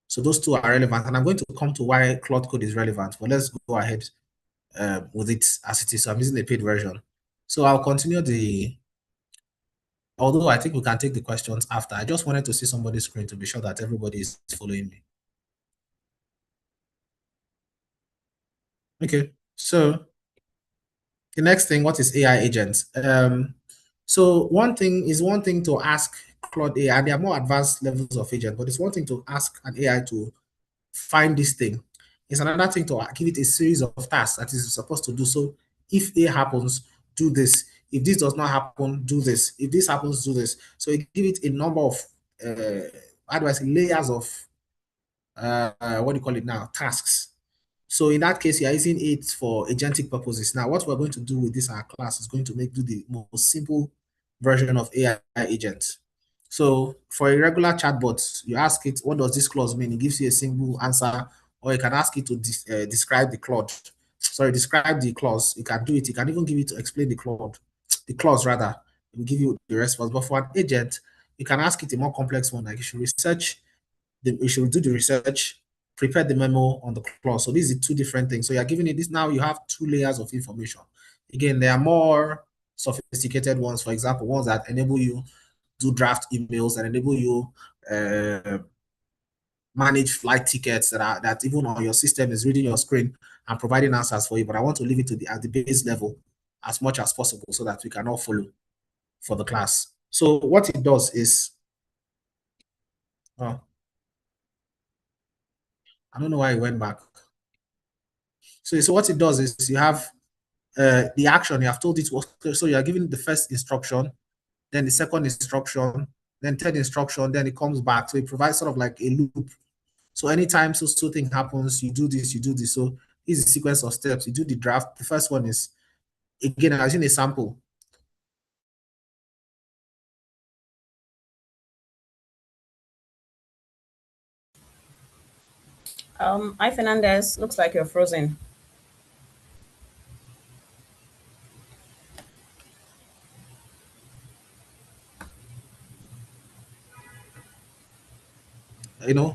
So those two are relevant, and I'm going to come to why Claude Code is relevant. But let's go ahead with it as it is. So I'm using the paid version. So I'll continue although I think we can take the questions after. I just wanted to see somebody's screen to be sure that everybody is following me. Okay, so the next thing, what is AI agents? So one thing to ask Claude AI, and there are more advanced levels of agent, but it's one thing to ask an AI to find this thing. It's another thing to give it a series of tasks that is supposed to do. So if A happens, do this. If this does not happen, do this. If this happens, do this. So you give it a number of how do I say, layers of what do you call it now, tasks. So in that case, you are using it for agentic purposes. Now, what we're going to do with this our class is going to do the most simple version of AI agent. So for a regular chatbot, you ask it, what does this clause mean? It gives you a single answer, or you can ask it to describe the clause. Sorry, describe the clause. You can do it. You can even give it to explain the clause rather. It will give you the response. But for an agent, You can ask it a more complex one, like you should research, you should do the research, prepare the memo on the clause. So these are two different things. So you're giving it this, now you have two layers of information. Again, there are more sophisticated ones, for example, ones that enable you do draft emails and enable you manage flight tickets that even on your system is reading your screen and providing answers for you. But I want to leave it to at the base level as much as possible so that we can all follow for the class. So what it does is, oh, I don't know why it went back. So what it does is you have the action, you have told it what, so you are giving the first instruction, then the second instruction, then third instruction, then it comes back. So it provides sort of like a loop. So anytime so thing happens, you do this, you do this. So this is a sequence of steps. You do the draft. The first one is, again, I'm using a sample. Hi Fernandez, looks like you're frozen.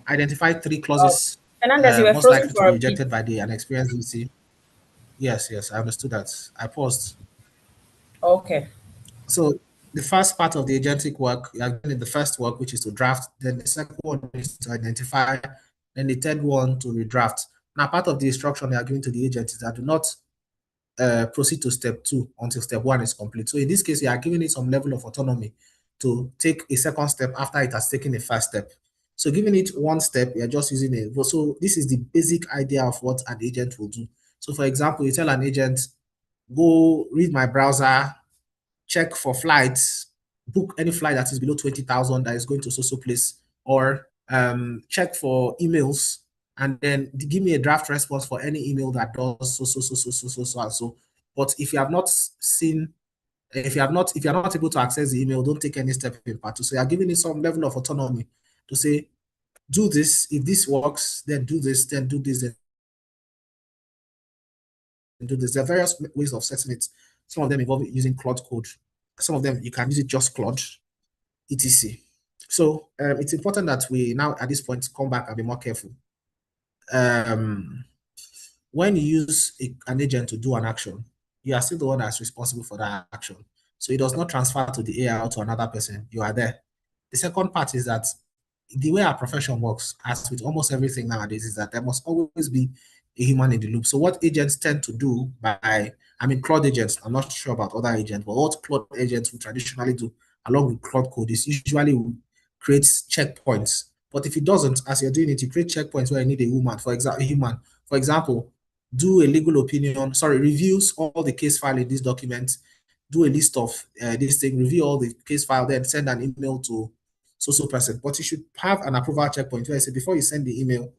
Identify three Oh, clauses Fernandez, you were most frozen likely to for be a bit. rejected by the unexperienced VC. Yes, I understood that. I paused. Okay. So the first part of the agentic work, you have done the first work, which is to draft. Then the second one is to identify. Then the third one to redraft. Now, part of the instruction they are giving to the agent is that do not proceed to step 2 until step 1 is complete. So in this case, you are giving it some level of autonomy to take a second step after it has taken a first step. So giving it one step, you're just using it. So this is the basic idea of what an agent will do. So for example, you tell an agent, go read my browser, check for flights, book any flight that is below 20,000 that is going to so place, or check for emails, and then give me a draft response for any email that does so and so. But if you have not seen, if you're not able to access the email, don't take any step in part two. So you're giving it some level of autonomy to say, do this. If this works, then do this, then do this, then do this. There are various ways of setting it. Some of them involve using Claude code. Some of them you can use it just Claude, etc. So it's important that we now at this point come back and be more careful. Um, when you use an agent to do an action, you are still the one that's responsible for that action. So it does not transfer to the AI or to another person. You are there. The second part is that the way our profession works, as with almost everything nowadays, is that there must always be a human in the loop. So what agents tend to do Claude agents, I'm not sure about other agents, but what Claude agents will traditionally do along with Claude code is usually creates checkpoints. But if it doesn't, as you're doing it, you create checkpoints where you need a human, For example, do a legal opinion, reviews all the case file in this document, do a list of this thing, review all the case file, then send an email to so person. But you should have an approval checkpoint where I say before you send the email,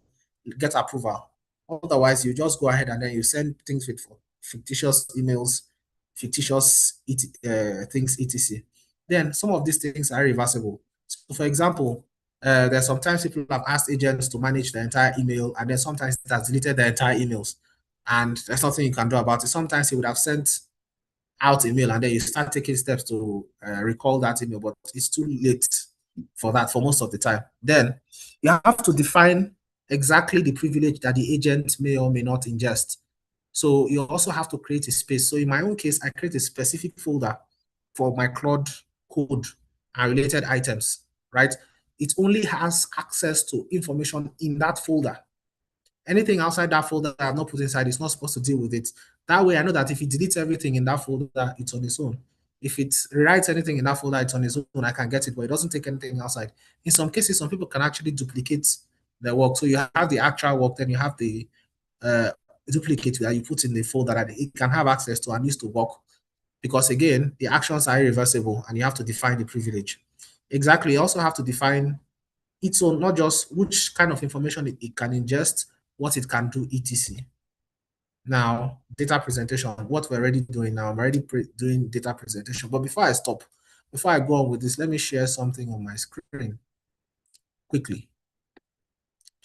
get approval. Otherwise, you just go ahead and then you send things with fictitious emails, fictitious things, etc. Then some of these things are reversible. So, for example, there's sometimes people have asked agents to manage the entire email, and then sometimes it has deleted the entire emails, and there's nothing you can do about it. Sometimes he would have sent out email and then you start taking steps to recall that email, but it's too late for that for most of the time. Then you have to define exactly the privilege that the agent may or may not ingest. So you also have to create a space. So in my own case, I create a specific folder for my Claude code and related items, right? It only has access to information in that folder. Anything outside that folder that I've not put inside is not supposed to deal with it. That way, I know that if it deletes everything in that folder, it's on its own. If it rewrites anything in that folder, it's on its own. I can get it, but it doesn't take anything outside. In some cases, some people can actually duplicate the work. So you have the actual work, then you have the uh, duplicate that you put in the folder that it can have access to and use to work. Because again, the actions are irreversible and you have to define the privilege. Exactly. You also have to define its own, not just which kind of information it can ingest, what it can do, etc. Now, data presentation, what we're already doing now, I'm already doing data presentation. But before I go on with this, let me share something on my screen quickly.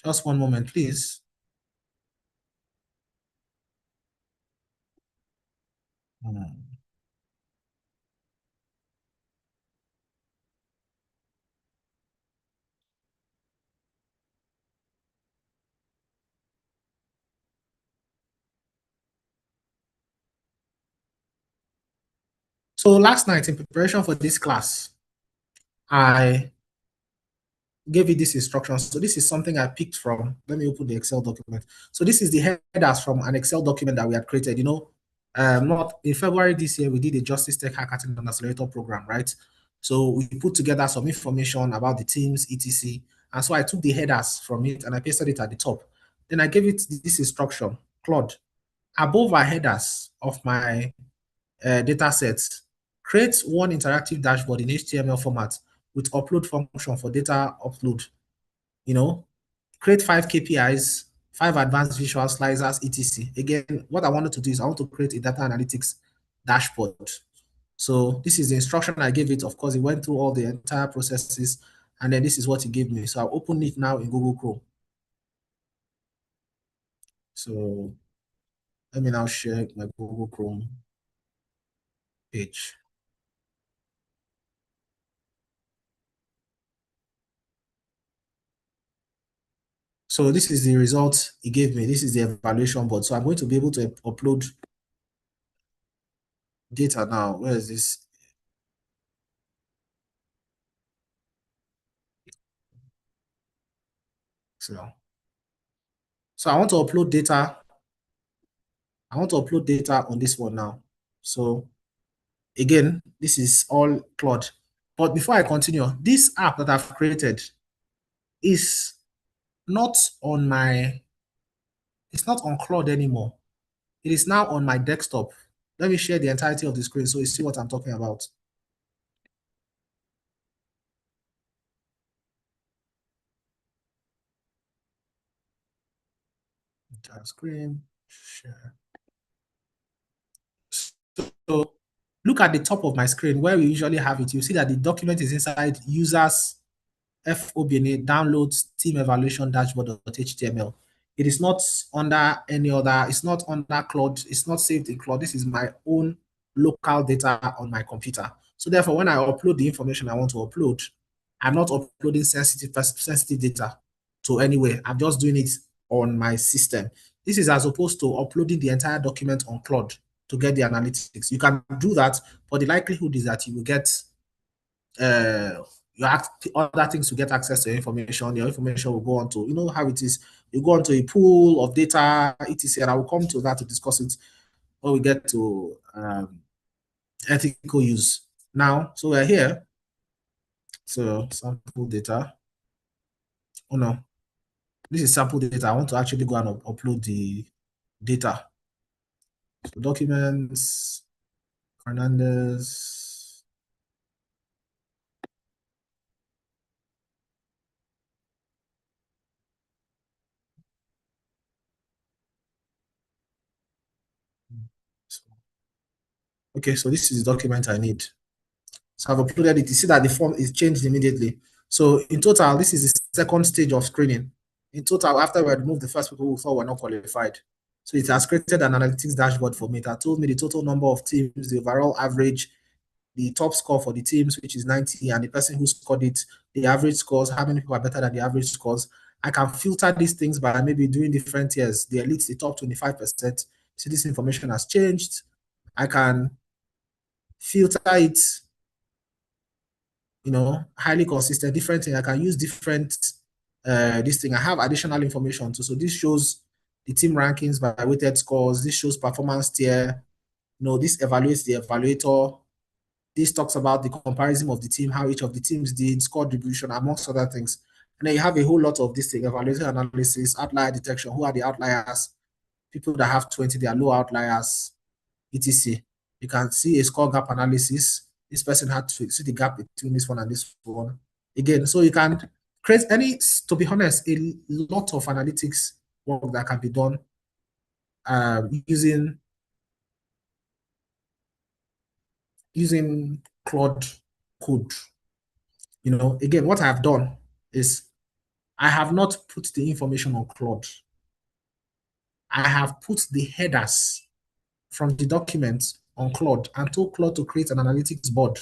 Just one moment, please. Hmm. So last night in preparation for this class, I gave you this instruction. So this is something I picked from, let me open the Excel document. So this is the headers from an Excel document that we had created. You know, not in February this year, we did a Justice Tech Hackathon and Accelerator program, right? So we put together some information about the teams, etc. And so I took the headers from it and I pasted it at the top. Then I gave it this instruction, Claude, above our headers of my data sets, create one interactive dashboard in HTML format with upload function for data upload. You know, create 5 KPIs, 5 advanced visual slicers, etc. Again, what I wanted to do is I want to create a data analytics dashboard. So this is the instruction I gave it. Of course, it went through all the entire processes, and then this is what it gave me. So I'll open it now in Google Chrome. So let me now share my Google Chrome page. So this is the result it gave me. This is the evaluation board. So I'm going to be able to upload data now. Where is this? So I want to upload data. I want to upload data on this one now. So again, this is all Claude. But before I continue, this app that I've created is not on my, it's not on Claude anymore. It is now on my desktop. Let me share the entirety of the screen so you see what I'm talking about. Entire screen, share. So look at the top of my screen where we usually have it. You see that the document is inside users FOBNA downloads team evaluation dashboard.html. It is not under any other, it's not under Claude, it's not saved in Claude. This is my own local data on my computer. So therefore, when I upload the information I want to upload, I'm not uploading sensitive data to anywhere. I'm just doing it on my system. This is as opposed to uploading the entire document on Claude to get the analytics. You can do that, but the likelihood is that you will get you ask other things to get access to your information. Your information will go on to, you know how it is, you go onto a pool of data, etc. And I will come to that to discuss it when we get to ethical use. Now, so we're here. So sample data. Oh no, this is sample data. I want to actually go and upload the data. So documents, Fernandez. Okay, so this is the document I need. So I've uploaded it. You see that the form is changed immediately. So in total, this is the second stage of screening. In total, after we had removed the first people who thought were not qualified. So it has created an analytics dashboard for me that told me the total number of teams, the overall average, the top score for the teams, which is 90, and the person who scored it, the average scores, how many people are better than the average scores. I can filter these things by maybe doing different tiers. The elites, the top 25%. See, this information has changed. I can filter it, you know, highly consistent, different thing. I can use different this thing. I have additional information too. So this shows the team rankings by weighted scores. This shows performance tier. You know, this evaluates the evaluator. This talks about the comparison of the team, how each of the teams did, score distribution, amongst other things. And then you have a whole lot of this thing, evaluation analysis, outlier detection. Who are the outliers? People that have 20, they are low outliers, etc. You can see a score gap analysis. This person had to see the gap between this one and this one. Again, so you can create any, to be honest, a lot of analytics work that can be done using Claude code. You know, again, what I have done is I have not put the information on Claude. I have put the headers from the document on Claude and told Claude to create an analytics board,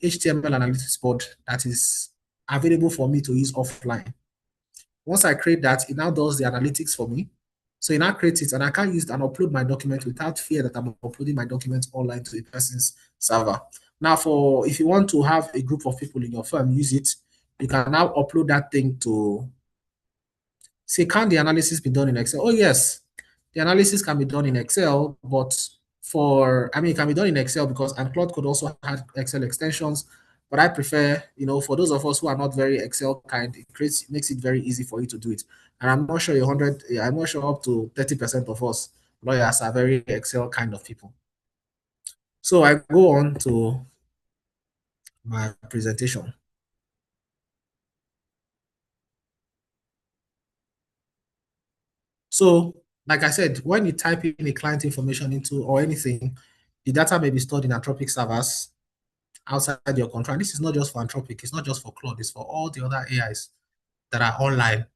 HTML analytics board that is available for me to use offline. Once I create that, it now does the analytics for me. So you now create it, and I can't use it and upload my document without fear that I'm uploading my document online to a person's server. Now, for if you want to have a group of people in your firm use it, you can now upload that thing to say, can the analysis be done in Excel? Oh, yes, the analysis can be done in Excel, but it can be done in Excel because, and Claude could also have Excel extensions, but I prefer, for those of us who are not very Excel kind, makes it very easy for you to do it. And I'm not sure I'm not sure up to 30% of us lawyers are very Excel kind of people. So I go on to my presentation. So, like I said, when you type in a client information into or anything, the data may be stored in Anthropic servers outside your control. And this is not just for Anthropic, it's not just for Claude, it's for all the other AIs that are online.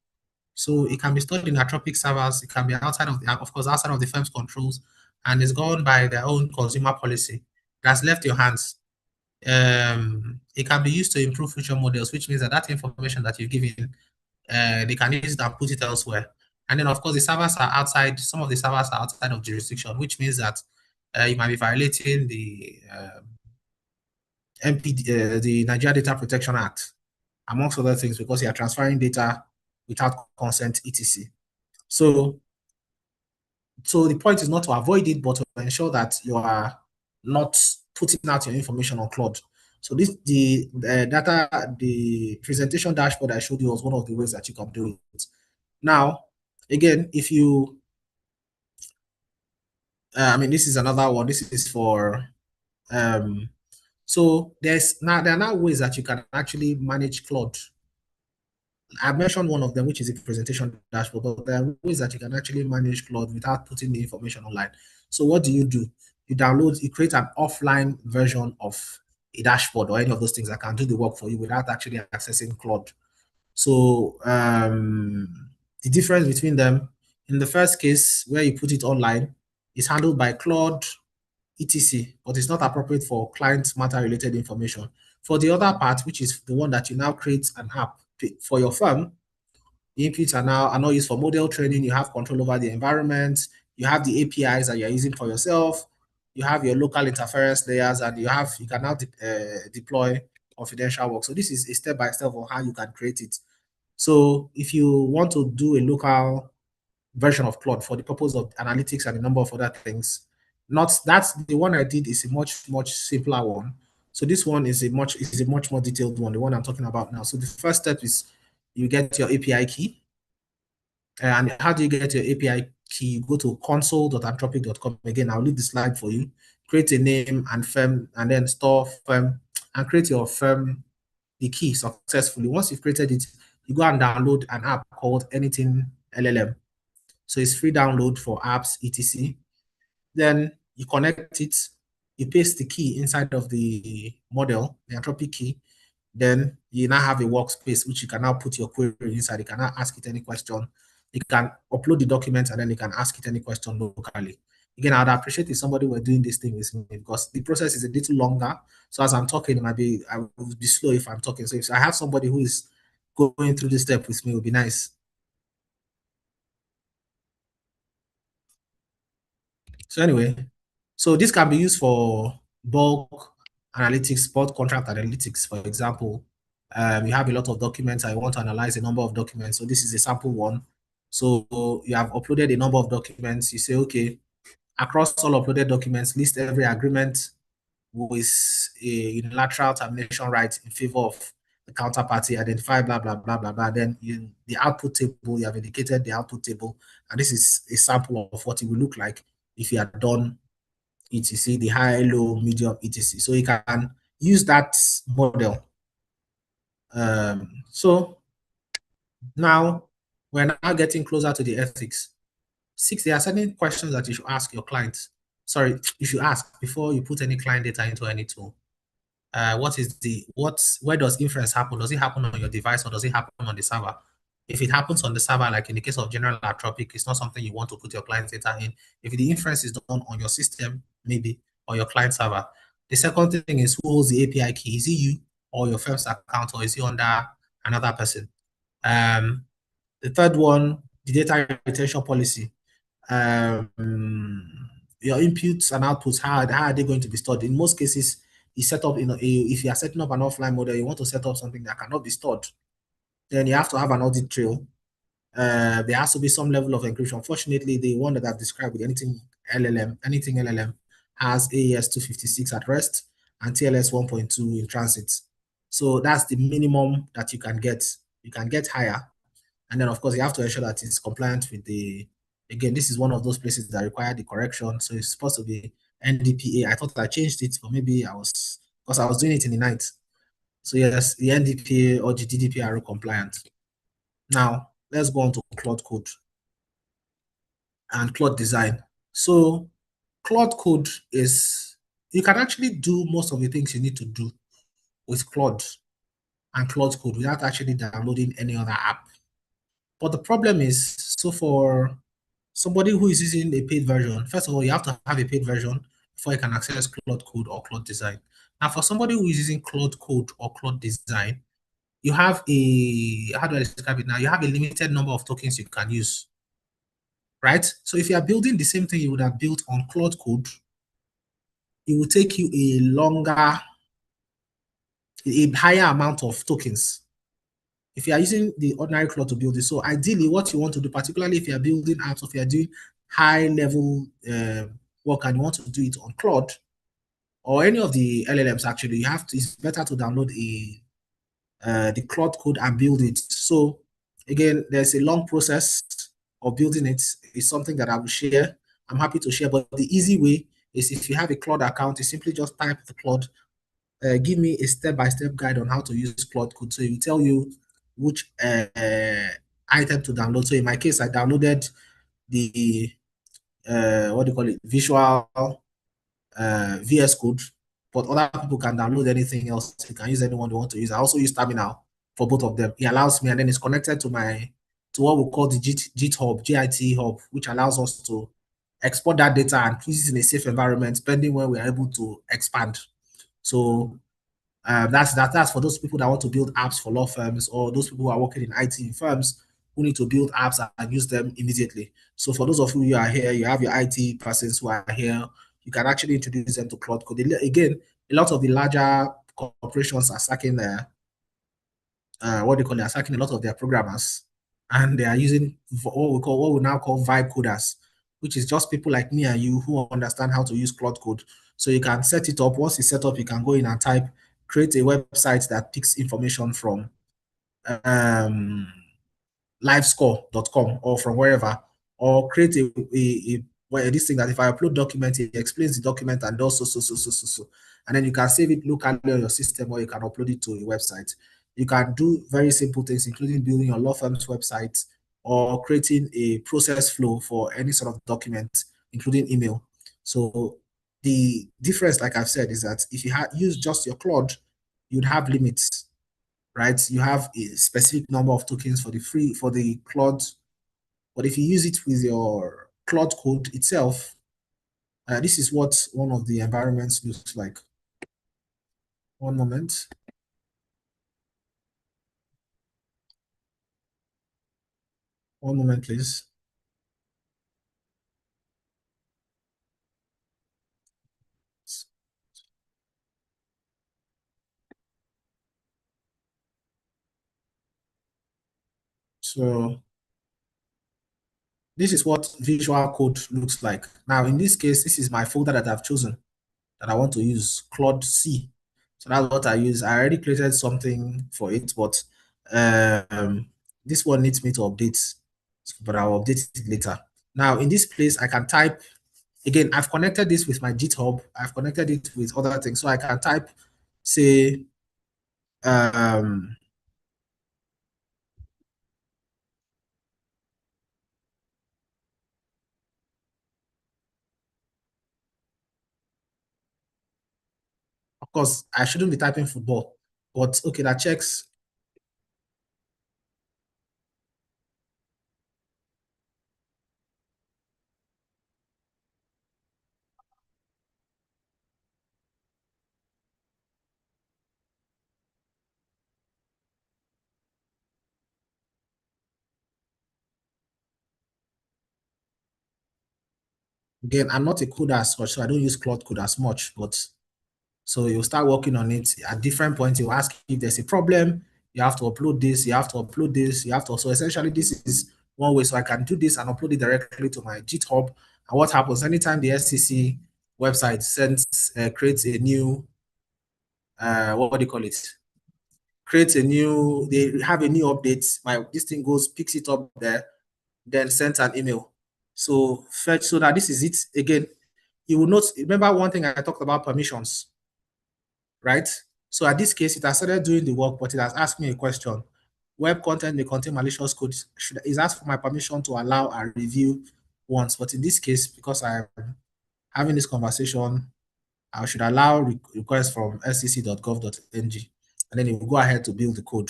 So it can be stored in Anthropic servers, it can be outside of course, outside of the firm's controls, and it's governed by their own consumer policy that's left your hands. It can be used to improve future models, which means that information that you've given, they can use it and put it elsewhere. And then, of course, the servers are outside. Some of the servers are outside of jurisdiction, which means that you might be violating the the Nigeria Data Protection Act, amongst other things, because you are transferring data without consent, etc. So the point is not to avoid it, but to ensure that you are not putting out your information on Claude. So the presentation dashboard I showed you was one of the ways that you can do it. Now, again, if you, this is another one. This is for, so there are now ways that you can actually manage Claude. I mentioned one of them, which is a presentation dashboard, but there are ways that you can actually manage Claude without putting the information online. So what do? You create an offline version of a dashboard or any of those things that can do the work for you without actually accessing Claude. So the difference between them, in the first case, where you put it online, is handled by Claude, etc., but it's not appropriate for client matter related information. For the other part, which is the one that you now create an app for your firm, the inputs are not used for model training. You have control over the environment. You have the APIs that you're using for yourself. You have your local interference layers, and you can now deploy confidential work. So this is a step by step of how you can create it. So if you want to do a local version of Claude for the purpose of analytics and a number of other things, that's the one I did is a much simpler one. So this one is a much more detailed one, the one I'm talking about now. So the first step is you get your API key. And how do you get your API key? You go to console.anthropic.com. Again, I'll leave the slide for you. Create a name and firm, and then store firm, and create your firm, the key successfully. Once you've created it, you go and download an app called Anything LLM. So it's free download for apps, etc. Then you connect it, you paste the key inside of the model, the Anthropic key. Then you now have a workspace which you can now put your query inside. You can now ask it any question. You can upload the document and then you can ask it any question locally. Again, I'd appreciate if somebody were doing this thing with me because the process is a little longer. So as I'm talking, I will be slow if I'm talking. So if I have somebody who is going through this step with me, it would be nice. So anyway, so this can be used for bulk analytics, bulk contract analytics. For example, you have a lot of documents. I want to analyze a number of documents. So this is a sample one. So you have uploaded a number of documents. You say, okay, across all uploaded documents, list every agreement with a unilateral termination right in favor of the counterparty, identify blah, blah, blah, blah, blah. Then the output table, you have indicated the output table. And this is a sample of what it will look like if you had done etc, the high, low, medium, etc. So you can use that model. So now we're now getting closer to the ethics. There are certain questions that you should ask your clients. Sorry, you should ask before you put any client data into any tool. Where does inference happen? Does it happen on your device or does it happen on the server? If it happens on the server, like in the case of General Anthropic, it's not something you want to put your client data in. If the inference is done on your system, maybe, or your client server. The second thing is who holds the API key? Is it you or your firm's account, or is it under another person? The third one, the data retention policy. your inputs and outputs, how are they going to be stored? In most cases, you set up, if you are setting up an offline model, you want to set up something that cannot be stored, then you have to have an audit trail. There has to be some level of encryption. Fortunately, the one that I've described with anything LLM has AES 256 at rest and TLS 1.2 in transit. So that's the minimum that you can get. You can get higher. And then, of course, you have to ensure that it's compliant with again, this is one of those places that require the correction. So it's supposed to be NDPA. I thought I changed it, but maybe because I was doing it in the night. So yes, the NDPA or the GDPR compliant. Now, let's go on to Claude Code and Claude Design. So Claude Code you can actually do most of the things you need to do with Claude and Claude Code without actually downloading any other app. But the problem is, so for somebody who is using a paid version, first of all, you have to have a paid version before you can access Claude Code or Claude Design. Now, for somebody who is using Claude Code or Claude Design, you have how do I describe it now? You have a limited number of tokens you can use, right? So if you are building the same thing you would have built on Claude Code, it will take you a higher amount of tokens if you are using the ordinary Claude to build it. So ideally, what you want to do, particularly if you are building apps, or if you are doing high level work and you want to do it on Claude or any of the LLMs, actually, it's better to download the Claude code and build it. So again, there's a long process of building it. It's something that I will share. I'm happy to share, but the easy way is if you have a Claude account, you simply just type the Claude, give me a step-by-step guide on how to use Claude code. So it will tell you which item to download. So in my case, I downloaded the what do you call it, visual VS Code, but other people can download anything else. You can use anyone they want to use. I also use Terminal for both of them. It allows me, and then it's connected to what we call the GitHub, GIT hub, which allows us to export that data and use it in a safe environment, pending when we are able to expand. So that's for those people that want to build apps for law firms, or those people who are working in IT firms who need to build apps and use them immediately. So for those of you who are here, you have your IT persons who are here, you can actually introduce them to Cloud Code. Again, a lot of the larger corporations are sacking what they call it, are sacking a lot of their programmers, and they are using what we now call vibe coders, which is just people like me and you who understand how to use Cloud Code. So you can set it up. Once it's set up, you can go in and create a website that picks information from um, livescore.com or from wherever, or create this thing that if I upload document, it explains the document and does so. And then you can save it locally on your system, or you can upload it to a website. You can do very simple things, including building your law firm's website or creating a process flow for any sort of document, including email. So the difference, like I've said, is that if you use just your Claude, you'd have limits, right? You have a specific number of tokens for the Claude, but if you use it with your Claude code itself, this is what one of the environments looks like. One moment. One moment, please. So this is what visual code looks like. Now, in this case, this is my folder that I've chosen that I want to use, Claude C. So that's what I use. I already created something for it, but this one needs me to update, but I'll update it later. Now, in this place, I can type, again, I've connected this with my GitHub. I've connected it with other things. So I can type, say, of course, I shouldn't be typing football, but okay, that checks. Again, I'm not a coder as such, so I don't use Claude Code as much, but so you'll start working on it. At different points, you'll ask if there's a problem, you have to upload this, you have to upload this, you have to. So essentially, this is one way. So I can do this and upload it directly to my GitHub. And what happens anytime the SCC website creates a new, what do you call it? Creates a new, they have a new update. This thing goes, picks it up there, then sends an email. So fetch, so that this is it again. You will not remember one thing I talked about permissions, right? So at this case, it has started doing the work, but it has asked me a question. Web content may contain malicious code. Is asked for my permission to allow and review once. But in this case, because I'm having this conversation, I should allow requests from scc.gov.ng, and then it will go ahead to build the code.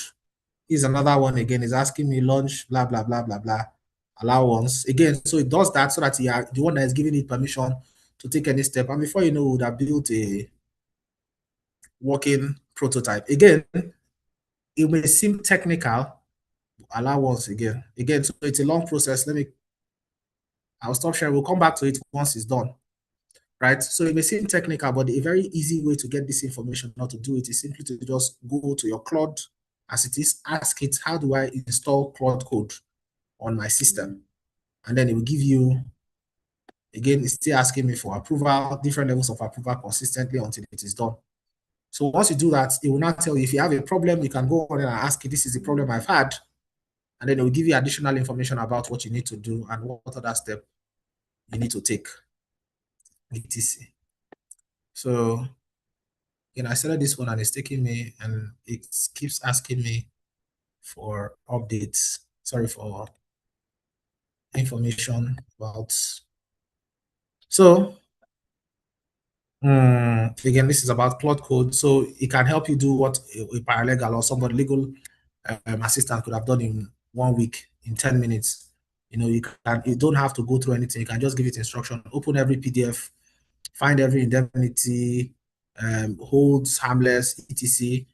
Here's another one again, is asking me launch, blah, blah, blah, blah, blah, allow once. Again, so it does that so that you are the one that is giving it permission to take any step. And before you know, we would have built a working prototype. Again, it may seem technical. Allow once again. Again, so it's a long process. I'll stop sharing. We'll come back to it once it's done. Right? So it may seem technical, but a very easy way to get this information, how to do it, is simply to just go to your Claude as it is, ask it, how do I install Claude Code on my system? And then it will give you, again, it's still asking me for approval, different levels of approval consistently until it is done. So once you do that, it will now tell you if you have a problem, you can go on and ask it, this is the problem I've had. And then it will give you additional information about what you need to do and what other step you need to take, etc. So, I started this one and it's taking me, and it keeps asking me for updates. Sorry, for information about. So, again, this is about Claude Code. So it can help you do what a paralegal or somebody legal assistant could have done in 1 week, in 10 minutes. You don't have to go through anything. You can just give it instruction, open every PDF, find every indemnity, holds, harmless, etc.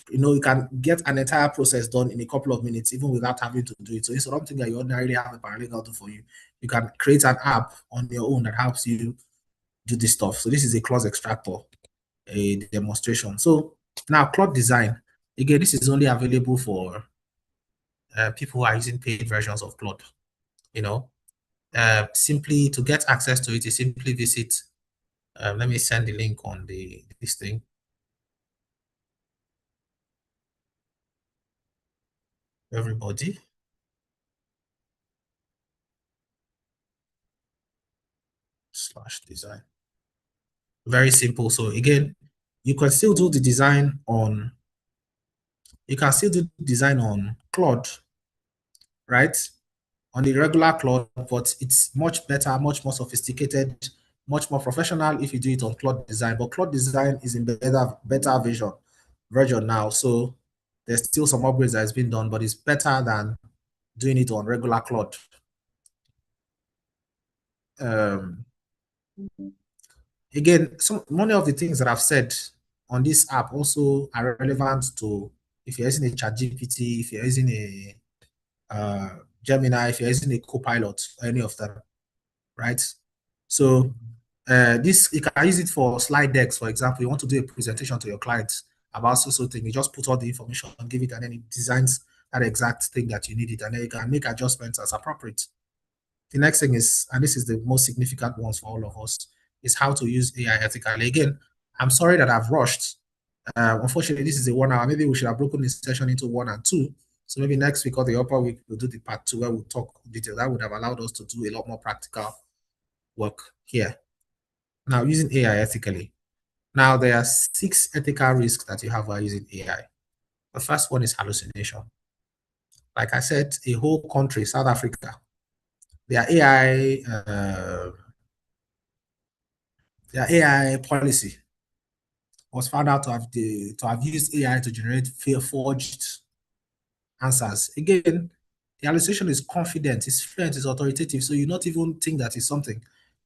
You can get an entire process done in a couple of minutes, even without having to do it. So it's something that you ordinarily have a paralegal do for you. You can create an app on your own that helps you do this stuff. So this is a clause extractor, a demonstration. So now Claude Design, again, this is only available for people who are using paid versions of Claude. Simply to get access to it, you simply visit. Let me send the link on this thing. Everybody. /design. Very simple. So again, you can still do the design on. You can still do design on Claude, right? On the regular Claude, but it's much better, much more sophisticated, much more professional if you do it on Claude Design. But Claude Design is in better version now. So there's still some upgrades that has been done, but it's better than doing it on regular Claude. Again, many of the things that I've said on this app also are relevant to if you're using a ChatGPT, if you're using a Gemini, if you're using a Copilot, any of them, right? So this, you can use it for slide decks, for example. You want to do a presentation to your clients about so thing, you just put all the information and give it, and then it designs that exact thing that you need it, and then you can make adjustments as appropriate. The next thing is, and this is the most significant ones for all of us, is how to use AI ethically. Again, I'm sorry that I've rushed. Unfortunately, this is a 1 hour. Maybe we should have broken this session into 1 and 2. So maybe next week or the upper week, we'll do the part 2 where we'll talk detail. That would have allowed us to do a lot more practical work here. Now, using AI ethically. Now, there are 6 ethical risks that you have while using AI. The first one is hallucination. Like I said, a whole country, South Africa, their AI policy was found out to have used AI to generate forged answers. Again, the hallucination is confident, it's fluent, it's authoritative, so you not even think that is something.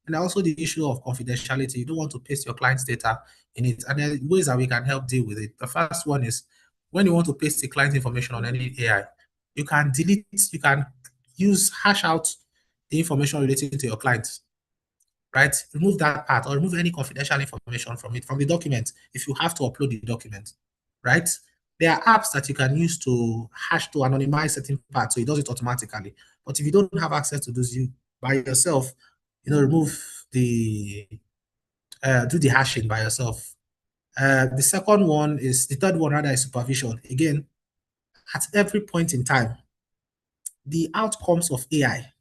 And also the issue of confidentiality. You don't want to paste your client's data in it. And there are ways that we can help deal with it. The first one is when you want to paste the client information on any AI, you can delete, you can hash out the information related to your clients. right? Remove that part or remove any confidential information from it, from the document, if you have to upload the document, right? There are apps that you can use to hash to anonymize certain parts, so it does it automatically. But if you don't have access to those, you by yourself, remove the do the hashing by yourself. The second one is the third one rather is supervision. Again, at every point in time, the outcomes of AI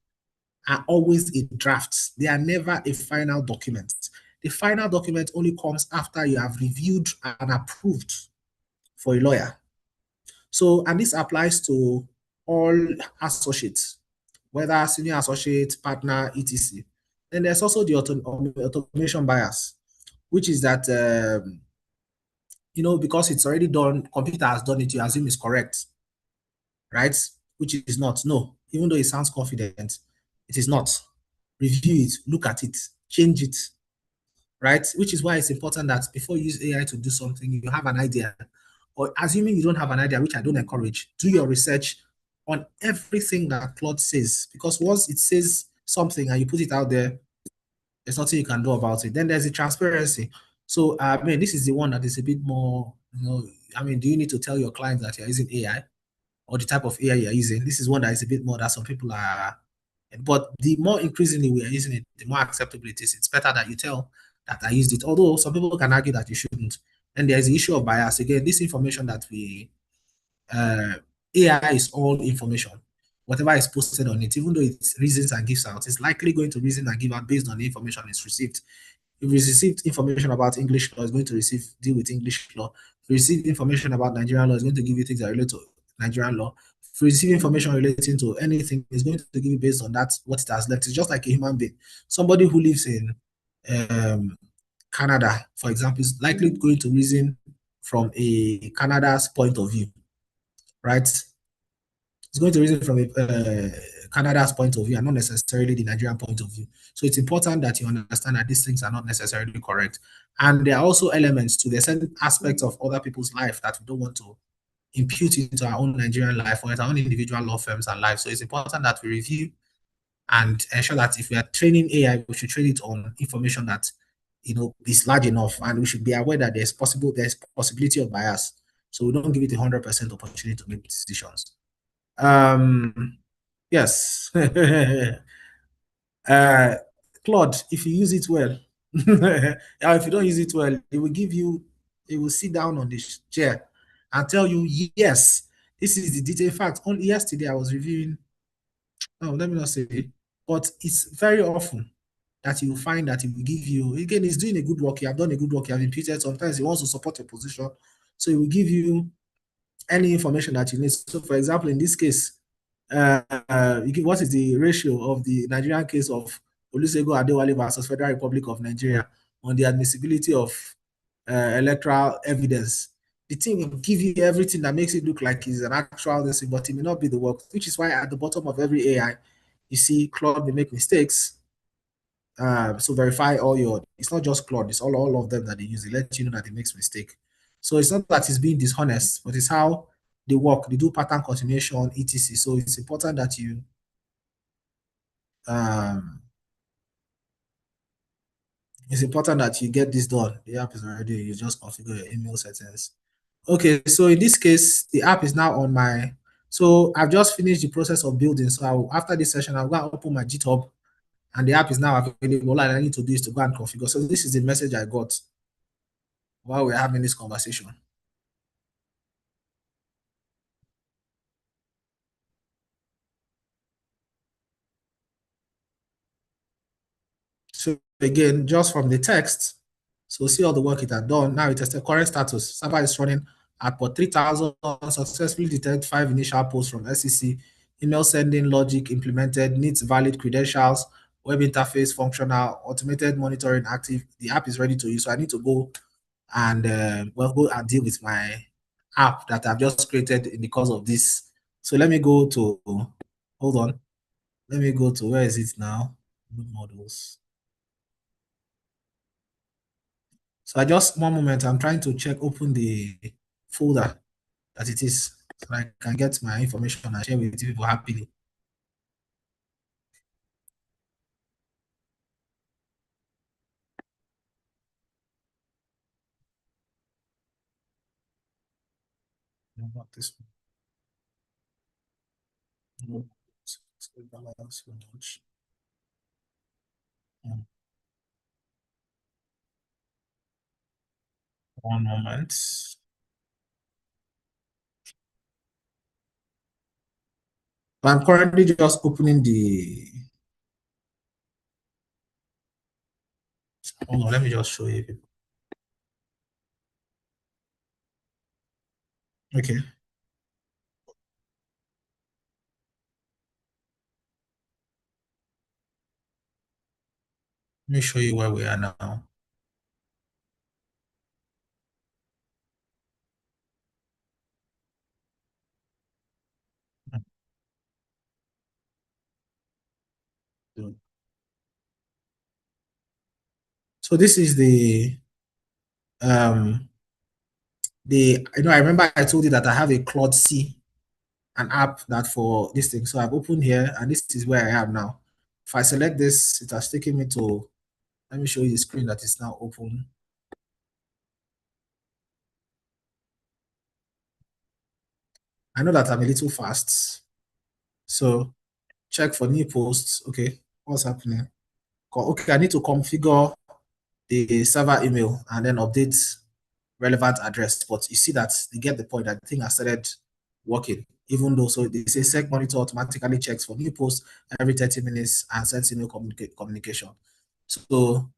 are always in drafts. They are never a final document. The final document only comes after you have reviewed and approved for a lawyer. So, and this applies to all associates, whether senior associate, partner, etc. Then there's also the automation bias, which is that, because it's already done, computer has done it, you assume it's correct, right? Which is not. No, even though it sounds confident, it is not. Review it, look at it, change it, right? Which is why it's important that before you use AI to do something, you have an idea. Or assuming you don't have an idea, which I don't encourage, do your research on everything that Claude says. Because once it says something and you put it out there, there's nothing you can do about it. Then there's the transparency. So, this is the one that is a bit more, do you need to tell your clients that you're using AI or the type of AI you're using? This is one that is a bit more that some people are, but the more increasingly we are using it, the more acceptable it is. It's better that you tell that I used it, although some people can argue that you shouldn't. And there's the issue of bias. Again, this information that uh, AI is all information. Whatever is posted on it, even though it reasons and gives out, it's likely going to reason and give out based on the information it's received. If you received information about English law, it's going to deal with English law. If you receive information about Nigerian law, it's going to give you things that relate to Nigerian law. If you receive information relating to anything, it's going to give you based on that what it has left. It's just like a human being. Somebody who lives in um, Canada, for example, is likely going to reason from a Canada's point of view, right? It's going to reason from a Canada's point of view and not necessarily the Nigerian point of view. So it's important that you understand that these things are not necessarily correct. And there are also elements to the certain aspects of other people's life that we don't want to impute into our own Nigerian life or our own individual law firms and life. So it's important that we review and ensure that if we are training AI, we should train it on information that is large enough, and we should be aware that there's possibility of bias. So we don't give it 100% opportunity to make decisions. Yes. uh, Claude, if you use it well, if you don't use it well, it will sit down on the chair and tell you, yes, this is the detail. In fact, only yesterday I was reviewing, no, let me not say it, but it's very often that you find that it will give you, again, he's doing a good work, you have done a good work, you have imputed, sometimes he wants to support your position, so he will give you any information that you need. So, for example, in this case, you give what is the ratio of the Nigerian case of Olusegun Adewale versus Federal Republic of Nigeria on the admissibility of electoral evidence. The team will give you everything that makes it look like it's an actual thing, but it may not be the work, which is why at the bottom of every AI, you see Claude may make mistakes. So verify it's not just Claude, it's all of them that they use. It lets you know that it makes mistake. So it's not that it's being dishonest, but it's how they work. They do pattern continuation, etc. So it's important that you get this done. The app is already, you just configure your email settings. Okay, so in this case, the app is now on so I've just finished the process of building. So after this session, I'll go and open my GitHub and the app is now available. All I need to do is to go and configure. So this is the message I got while we're having this conversation. So again, just from the text, so see all the work it had done. Now it has the current status. Server is running at port 3000, successfully detected 5 initial posts from SEC, email sending logic implemented, needs valid credentials, web interface functional, automated monitoring active. The app is ready to use. So I need to go and go and deal with my app that I've just created in the course of this. So let me go to, hold on. Let me go to, where is it now? Models. So I just, one moment, I'm trying to open the folder that it is, so I can get my information and share with people happily. No, not this one. No. Balance much. One moment. I'm currently just opening the. Hold on, let me just show you. Okay. Let me show you where we are now. So this is um I remember I told you that I have a Claude C, an app that for this thing. So I've opened here and this is where I am now. If I select this, it has taken me to, let me show you the screen that is now open. I know that I'm a little fast. So check for new posts. Okay, what's happening? Okay, I need to configure the server email and then update relevant address. But you see that they get the point that the thing has started working, even though so they say sec monitor automatically checks for new posts every 30 minutes and sends email communication. So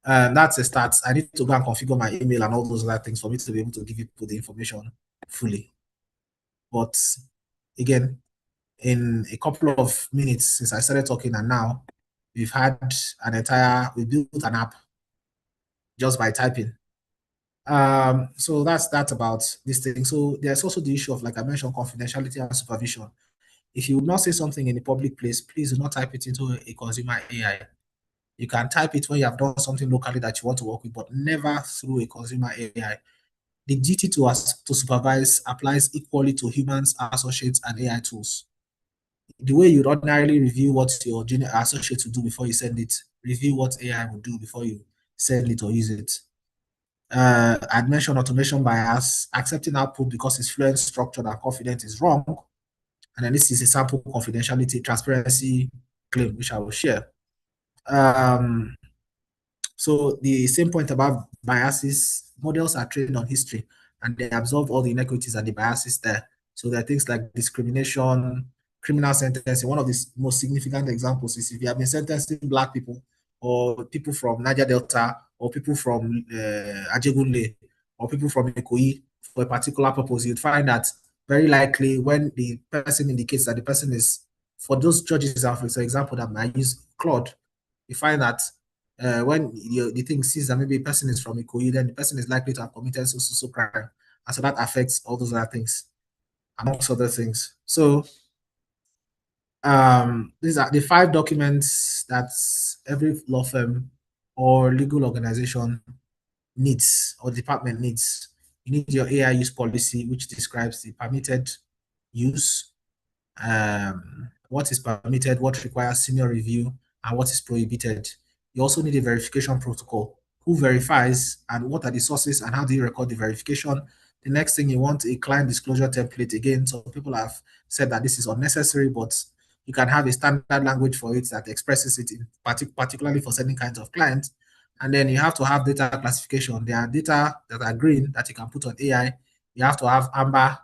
that's a start. I need to go and configure my email and all those other things for me to be able to give people the information fully. But again, in a couple of minutes since I started talking and now we built an app just by typing. So that's about this thing. So there's also the issue of, like I mentioned, confidentiality and supervision. If you would not say something in a public place, please do not type it into a consumer AI. You can type it when you have done something locally that you want to work with, but never through a consumer AI. The duty to supervise applies equally to humans, associates, and AI tools. The way you'd ordinarily review what your junior associate will do before you send it, review what AI will do before you send it or use it. I'd mentioned automation bias, accepting output because it's fluent, structured, and confident is wrong. And then this is a sample confidentiality transparency claim, which I will share. So the same point about biases, models are trained on history and they absorb all the inequities and the biases there. So there are things like discrimination, criminal sentencing. One of the most significant examples is if you have been sentencing Black people or people from Niger Delta or people from Ajegunle or people from Ikoyi for a particular purpose, you'd find that very likely when the person indicates that the person is, for those judges, for example, that might use Claude, you find that when the thing sees that maybe a person is from Ikoyi, then the person is likely to have committed so crime. And so that affects all those other things, amongst other things. So these are the 5 documents that every law firm or legal organization needs or department needs. You need your AI use policy, which describes the permitted use, what is permitted, what requires senior review, and what is prohibited. You also need a verification protocol. Who verifies and what are the sources and how do you record the verification? The next thing, you want a client disclosure template. Again, so people have said that this is unnecessary, but you can have a standard language for it that expresses it, particularly for certain kinds of clients. And then you have to have data classification. There are data that are green that you can put on AI. You have to have amber,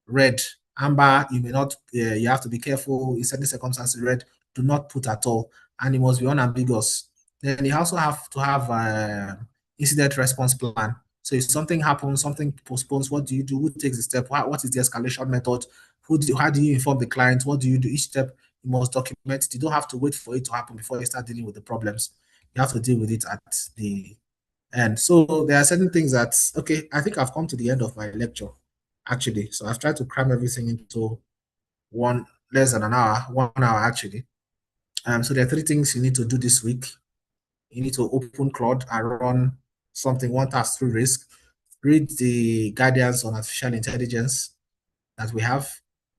red. Amber, you may not, you have to be careful. In certain circumstances, red, do not put at all. And it must be unambiguous. Then you also have to have incident response plan. So if something happens, something postpones, what do you do? Who takes the step? What is the escalation method? How do you inform the client? What do you do? Each step you must document it. You don't have to wait for it to happen before you start dealing with the problems. You have to deal with it at the end. So there are certain things that, okay, I think I've come to the end of my lecture, actually. So I've tried to cram everything into less than an hour, 1 hour actually. So there are 3 things you need to do this week. You need to open Claude and run something, one task through risk, read the guidance on artificial intelligence that we have,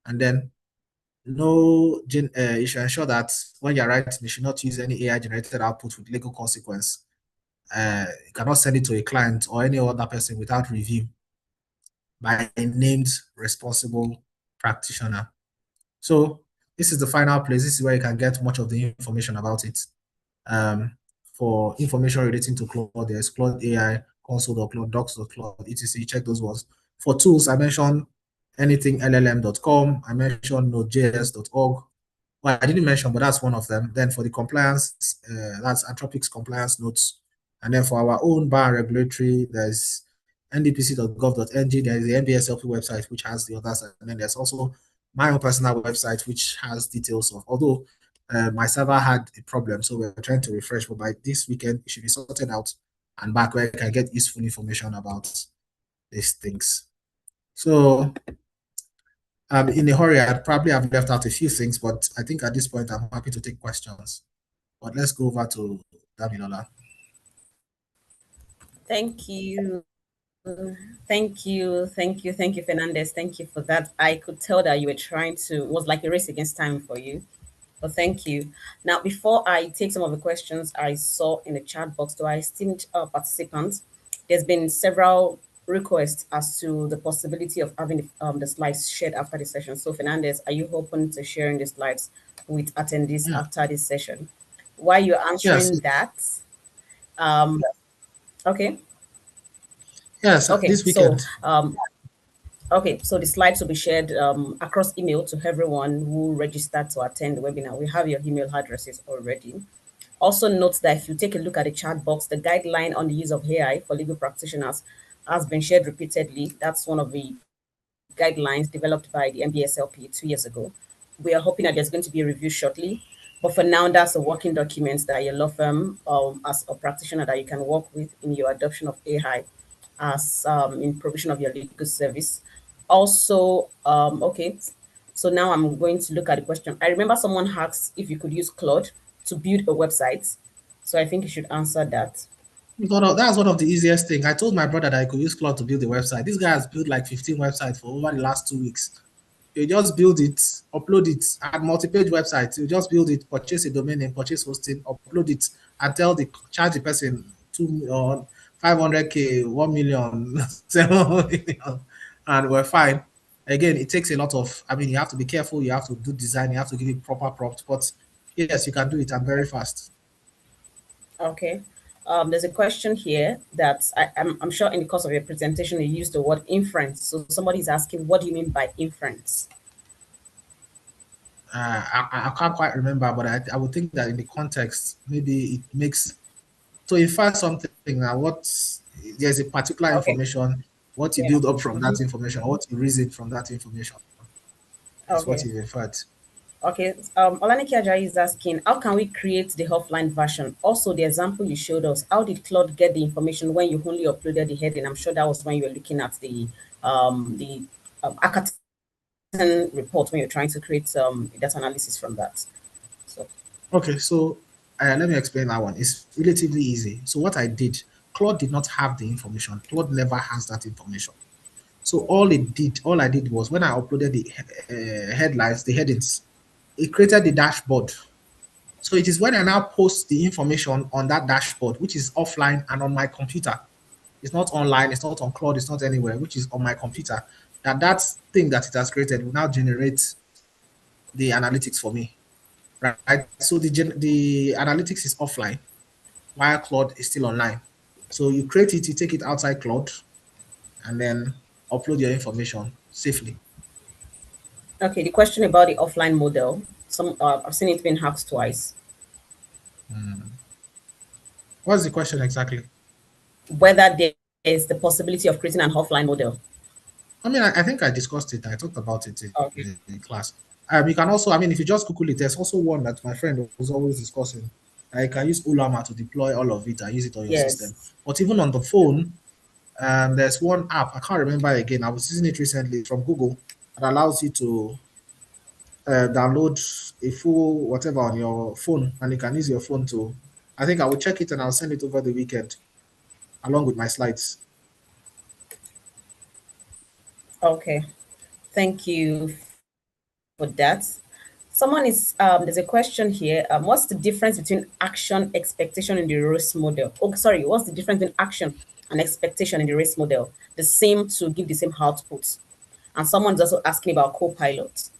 and then you should ensure that when you're writing, you should not use any AI generated output with legal consequence. You cannot send it to a client or any other person without review. by a named responsible practitioner. So this is the final place. This is where you can get much of the information about it. For information relating to Claude, there's Claude AI, console.claude, docs.claude, etc. Check those ones. For tools, I mentioned anything llm.com. I mentioned nodejs.org. Well, I didn't mention, but that's one of them. Then for the compliance, that's Anthropic's compliance notes. And then for our own bar regulatory, there's ndpc.gov.ng. There's the NBSLP website, which has the others. And then there's also my own personal website, which has details of, although my server had a problem, so we're trying to refresh, but by this weekend, it should be sorted out and back where you can get useful information about these things. So in a hurry, I'd probably have left out a few things, but I think at this point, I'm happy to take questions. But let's go over to Damilola. Thank you. Thank you, Fernandez. Thank you for that. I could tell that you were trying to, it was like a race against time for you. But thank you. Now, before I take some of the questions I saw in the chat box to our esteemed participants, there's been several requests as to the possibility of having the slides shared after the session. So, Fernandez, are you open to sharing the slides with attendees after this session? While you're Yes. answering that, okay. Yes, Okay, this weekend. Okay, so the slides will be shared across email to everyone who registered to attend the webinar. We have your email addresses already. Also note that if you take a look at the chat box, the guideline on the use of AI for legal practitioners has been shared repeatedly. That's one of the guidelines developed by the MBSLP 2 years ago. We are hoping that there's going to be a review shortly. But for now, that's a working document that your law firm, as a practitioner, that you can work with in your adoption of AI as in provision of your legal service. Also, okay, so now I'm going to look at the question. I remember someone asked if you could use Claude to build a website. So I think you should answer that. That's one of the easiest things. I told my brother that I could use Claude to build a website. This guy has built like 15 websites for over the last 2 weeks. You just build it, upload it, and multi-page website. You just build it, purchase a domain name, purchase hosting, upload it, and charge the person 500K, 1 million, 7 million, and we're fine. Again, it takes a lot of, I mean, you have to be careful, you have to do design, you have to give it proper prompts, but yes, you can do it and very fast. Okay. There's a question here that I'm sure in the course of your presentation, you used the word inference. So somebody's asking, what do you mean by inference? I can't quite remember, but I would think that in the context, maybe it makes to infer something now. There's a particular Okay. information, what you Yeah. build up from that information, what you reason from that information is what Okay. you inferred. Okay. Olanike Ajayi is asking, how can we create the offline version? Also, the example you showed us, how did Claude get the information when you only uploaded the heading? I'm sure that was when you were looking at the Akaten report when you're trying to create data analysis from that. So Okay, so let me explain that one. It's relatively easy. So what I did, Claude did not have the information. Claude never has that information. So all I did was when I uploaded the headlines, the headings, it created the dashboard. So it is when I now post the information on that dashboard, which is offline and on my computer. It's not online, it's not on Claude, it's not anywhere, which is on my computer. That thing that it has created will now generate the analytics for me, right? So the analytics is offline, while Claude is still online. So you create it, you take it outside Claude, and then upload your information safely. okay, the question about the offline model, I've seen it being asked twice. What's the question exactly? Whether there is the possibility of creating an offline model. I mean, I think I discussed it. I talked about it Okay. in class. You can also, I mean, if you just Google it, there's also one that my friend was always discussing. You can use Ulama to deploy all of it and use it on your system. Yes. But even on the phone, there's one app, I can't remember again. I was using it recently from Google that allows you to download a full whatever on your phone, and you can use your phone to. I think I will check it and I'll send it over the weekend along with my slides. Okay. Thank you for that. There's a question here. What's the difference between action expectation and the ROS model? Oh, sorry, what's the difference between action an expectation in the race model, the same to give the same output. And someone's also asking about Copilot.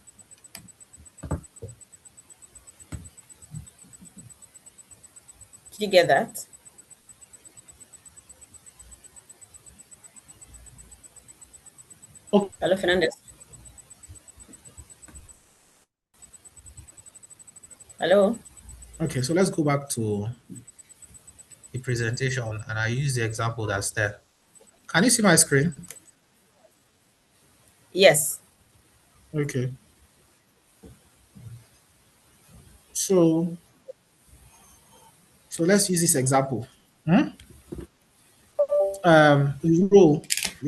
Did you get that? Okay. Hello, Fernandez. Hello. Okay, so let's go back to the presentation and I use the example that's there. Can you see my screen? Yes. Okay. So let's use this example. The role,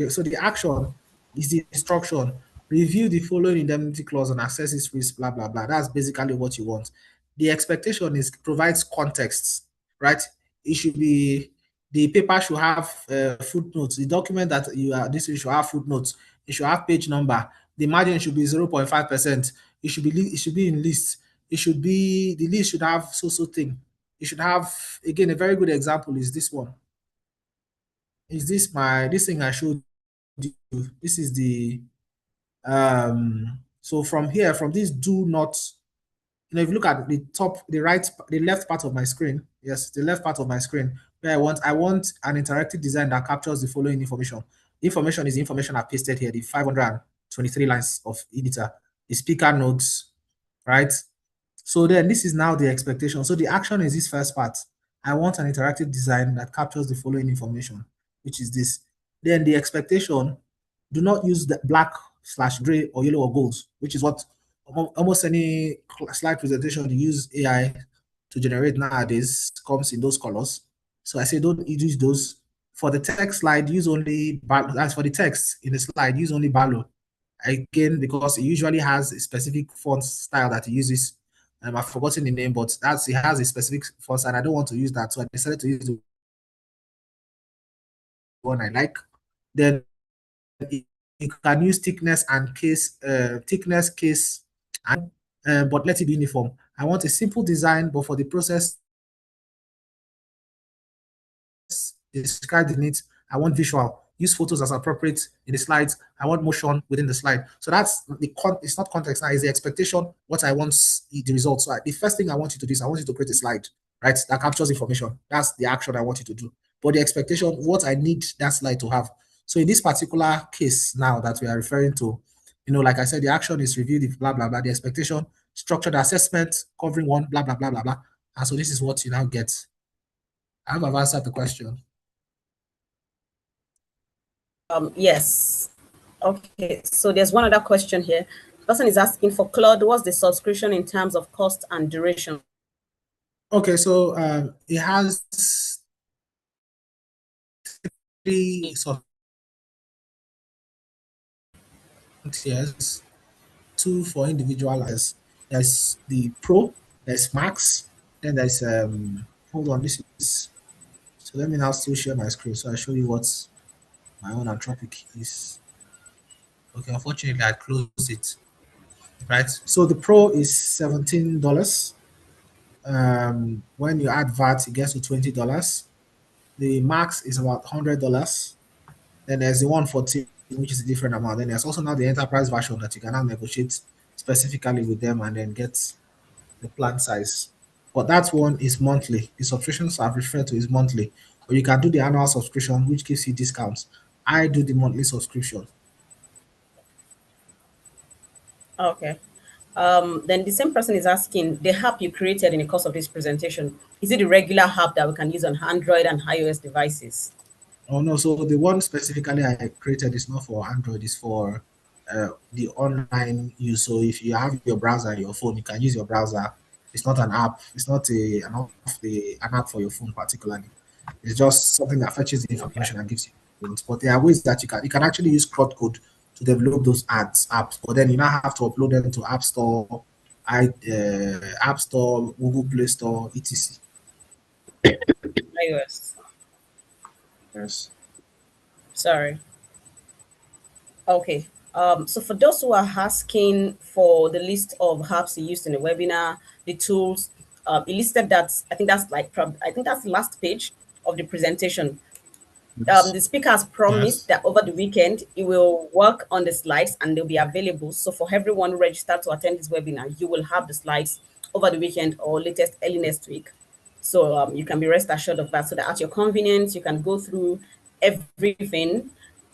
so the action is the instruction. Review the following indemnity clause and assess its risk, blah, blah, blah. That's basically what you want. The expectation is provides context, right? It should be, the paper should have footnotes. The document that you are, this should have footnotes. It should have page number. The margin should be 0.5%. It should be, it should be in list. It should be, the list should have so thing. It should have, again, a very good example is this one. Is this my, this thing I showed you? This is the so from here, from this do not, if you look at the top, the left part of my screen, yes, the left part of my screen, where I want an interactive design that captures the following information. The information is the information I pasted here, the 523 lines of editor, the speaker notes, right? So then this is now the expectation. So the action is this first part. I want an interactive design that captures the following information, which is this. Then the expectation, do not use the black/gray or yellow or gold, which is what almost any slide presentation you use AI to generate nowadays comes in those colors. So I say don't use those. For the text slide, use only, as for the text in the slide, use only Barlow. Again, because it usually has a specific font style that it uses. I've forgotten the name, but that's, it has a specific font and I don't want to use that. So I decided to use the one I like. Then you can use thickness and case, but let it be uniform. I want a simple design, but for the process described in it, I want visual. Use photos as appropriate in the slides. I want motion within the slide. So that's the it's not context now, it's the expectation, what I want the results. So the first thing I want you to do is I want you to create a slide, right? That captures information. That's the action I want you to do. But the expectation, what I need that slide to have. So in this particular case now that we are referring to, like I said, the action is review the blah, blah, blah, the expectation, structured assessment, covering one, blah, blah, blah, blah, blah. And so this is what you now get. I hope I've answered the question. Yes. Okay. So there's one other question here. The person is asking for Claude, what's the subscription in terms of cost and duration? Okay, so it has 3 tiers, 2 for individualized. There's the Pro, there's Max, then there's hold on, this is, so let me now still share my screen so I show you what my own Anthropic is. Okay, unfortunately I closed it. Right, so the Pro is $17. When you add VAT, it gets to $20. The Max is about $100. Then there's the 114, which is a different amount. Then there's also now the enterprise version that you can now negotiate specifically with them and then get the plan size. But that one is monthly. The subscriptions I've referred to is monthly. But you can do the annual subscription, which gives you discounts. I do the monthly subscription. Okay. Then the same person is asking, the app you created in the course of this presentation, is it the regular app that we can use on Android and iOS devices? Oh no, so the one specifically I created is not for Android, it's for the online use. So if you have your browser on your phone, you can use your browser. It's not an app. It's not an app for your phone particularly. It's just something that fetches the Okay. information and gives you links. But there are ways that you can actually use CRUD code to develop those apps. But then you now have to upload them to App Store, Google Play Store, etc. iOS. Yes. Sorry. Okay. So for those who are asking for the list of apps you used in the webinar, the tools, it listed that, I think that's the last page of the presentation. Yes. The speaker has promised Yes. that over the weekend he will work on the slides and they'll be available. So for everyone registered to attend this webinar, you will have the slides over the weekend or latest early next week. So you can be rest assured of that, so that at your convenience you can go through everything.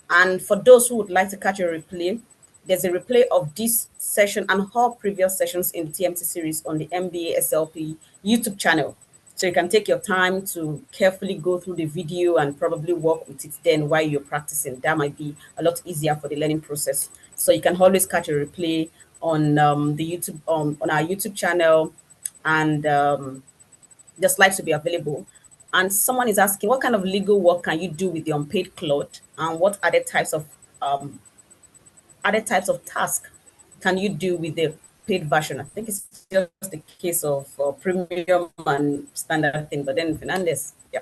And for those who would like to catch a replay, there's a replay of this session and all previous sessions in the TMT series on the MBA SLP YouTube channel. So you can take your time to carefully go through the video and probably work with it then while you're practicing. That might be a lot easier for the learning process. So you can always catch a replay on the YouTube on our YouTube channel, and the slides will be available. And someone is asking, what kind of legal work can you do with the unpaid cloud, and what um, other types of tasks can you do with the paid version? I think it's just the case of premium and standard thing. But then Fernandez, yeah.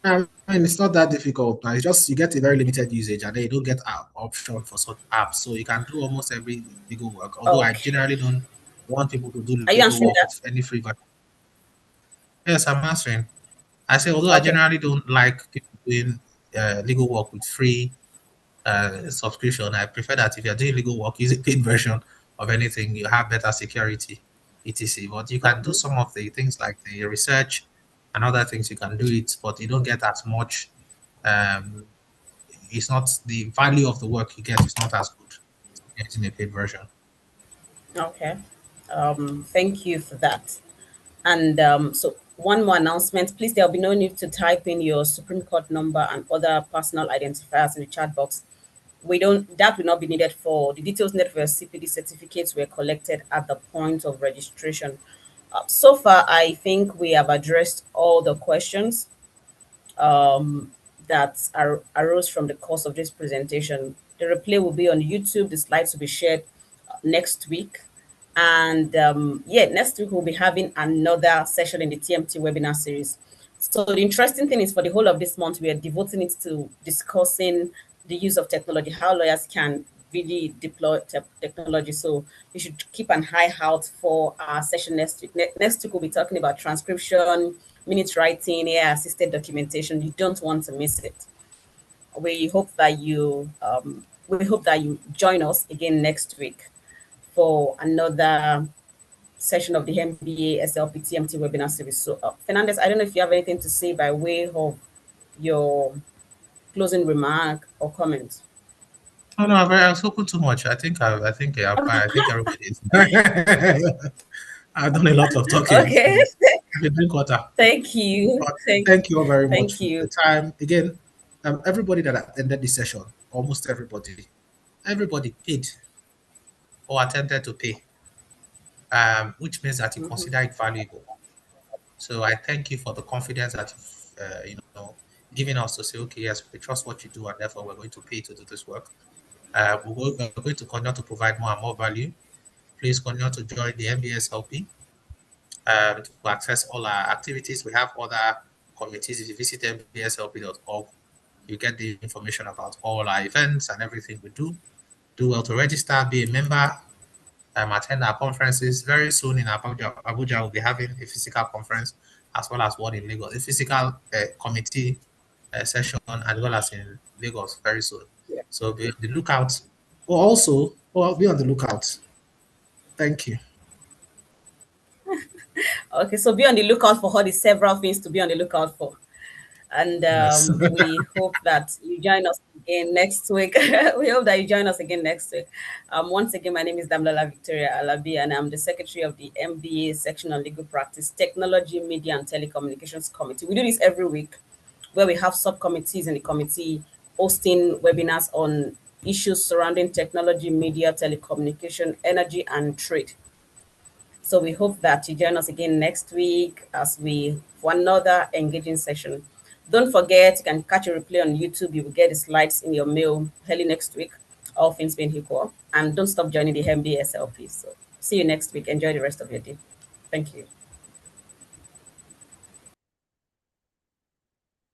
I mean, it's not that difficult. Now. It's just you get a very limited usage, and then you don't get an option for such apps. So you can do almost every legal work. Although I Okay. generally don't want people to do Are you legal answering work that? with any free version. Yes, I'm answering. I say, although I Okay. generally don't like people doing legal work with free subscription, I prefer that if you're doing legal work, use a paid version of anything, you have better security, etc. But you can do some of the things like the research and other things, you can do it, but you don't get as much. Um, it's not the value of the work you get is not as good as getting a paid version. Okay. Thank you for that. And so one more announcement, please, there'll be no need to type in your Supreme Court number and other personal identifiers in the chat box. That will not be needed. For the details needed for your CPD certificates were collected at the point of registration. So far, I think we have addressed all the questions um, that arose from the course of this presentation. The replay will be on YouTube. The slides will be shared next week. And yeah, next week we'll be having another session in the TMT webinar series. So the interesting thing is, for the whole of this month, we are devoting it to discussing the use of technology, how lawyers can really deploy technology. So you should keep an eye out for our session next week. Next week we'll be talking about transcription, minute writing, AI assisted documentation. You don't want to miss it. We hope that you join us again next week for another session of the MBA SLP TMT webinar series. So, Fernandez, I don't know if you have anything to say by way of your closing remark or comment. Oh no, I've spoken too much. I'm fine. I think everybody is. I've done a lot of talking, Okay. so I can drink water. Thank you. But thank you all very much Thank for the you. time. Again, everybody that attended this session, almost everybody paid or attempted to pay, which means that you Mhm. consider it valuable. So I thank you for the confidence that given us to say, okay, yes, we trust what you do, and therefore we're going to pay to do this work. We're going to continue to provide more and more value. Please continue to join the MBS LP to access all our activities. We have other committees. If you visit mbslp.org, you get the information about all our events and everything we do. Do well to register, be a member, attend our conferences. Very soon in Abuja, we'll be having a physical conference as well as one in Lagos, a physical committee session as well as in Lagos very soon. Yeah. So be on the lookout. Well, be on the lookout. Thank you. Okay, so be on the lookout for all the several things to be on the lookout for. And Yes. we hope that you join us again next week. We hope that you join us again next week. Once again, my name is Damlola Victoria Alabi, and I'm the secretary of the MBA section on legal practice, technology, media, and telecommunications committee. We do this every week, where we have subcommittees in the committee hosting webinars on issues surrounding technology, media, telecommunication, energy, and trade. So we hope that you join us again next week as we for another engaging session. Don't forget, you can catch a replay on YouTube. You will get the slides in your mail early next week, all things being equal. And don't stop joining the MBSLP. So see you next week. Enjoy the rest of your day. Thank you.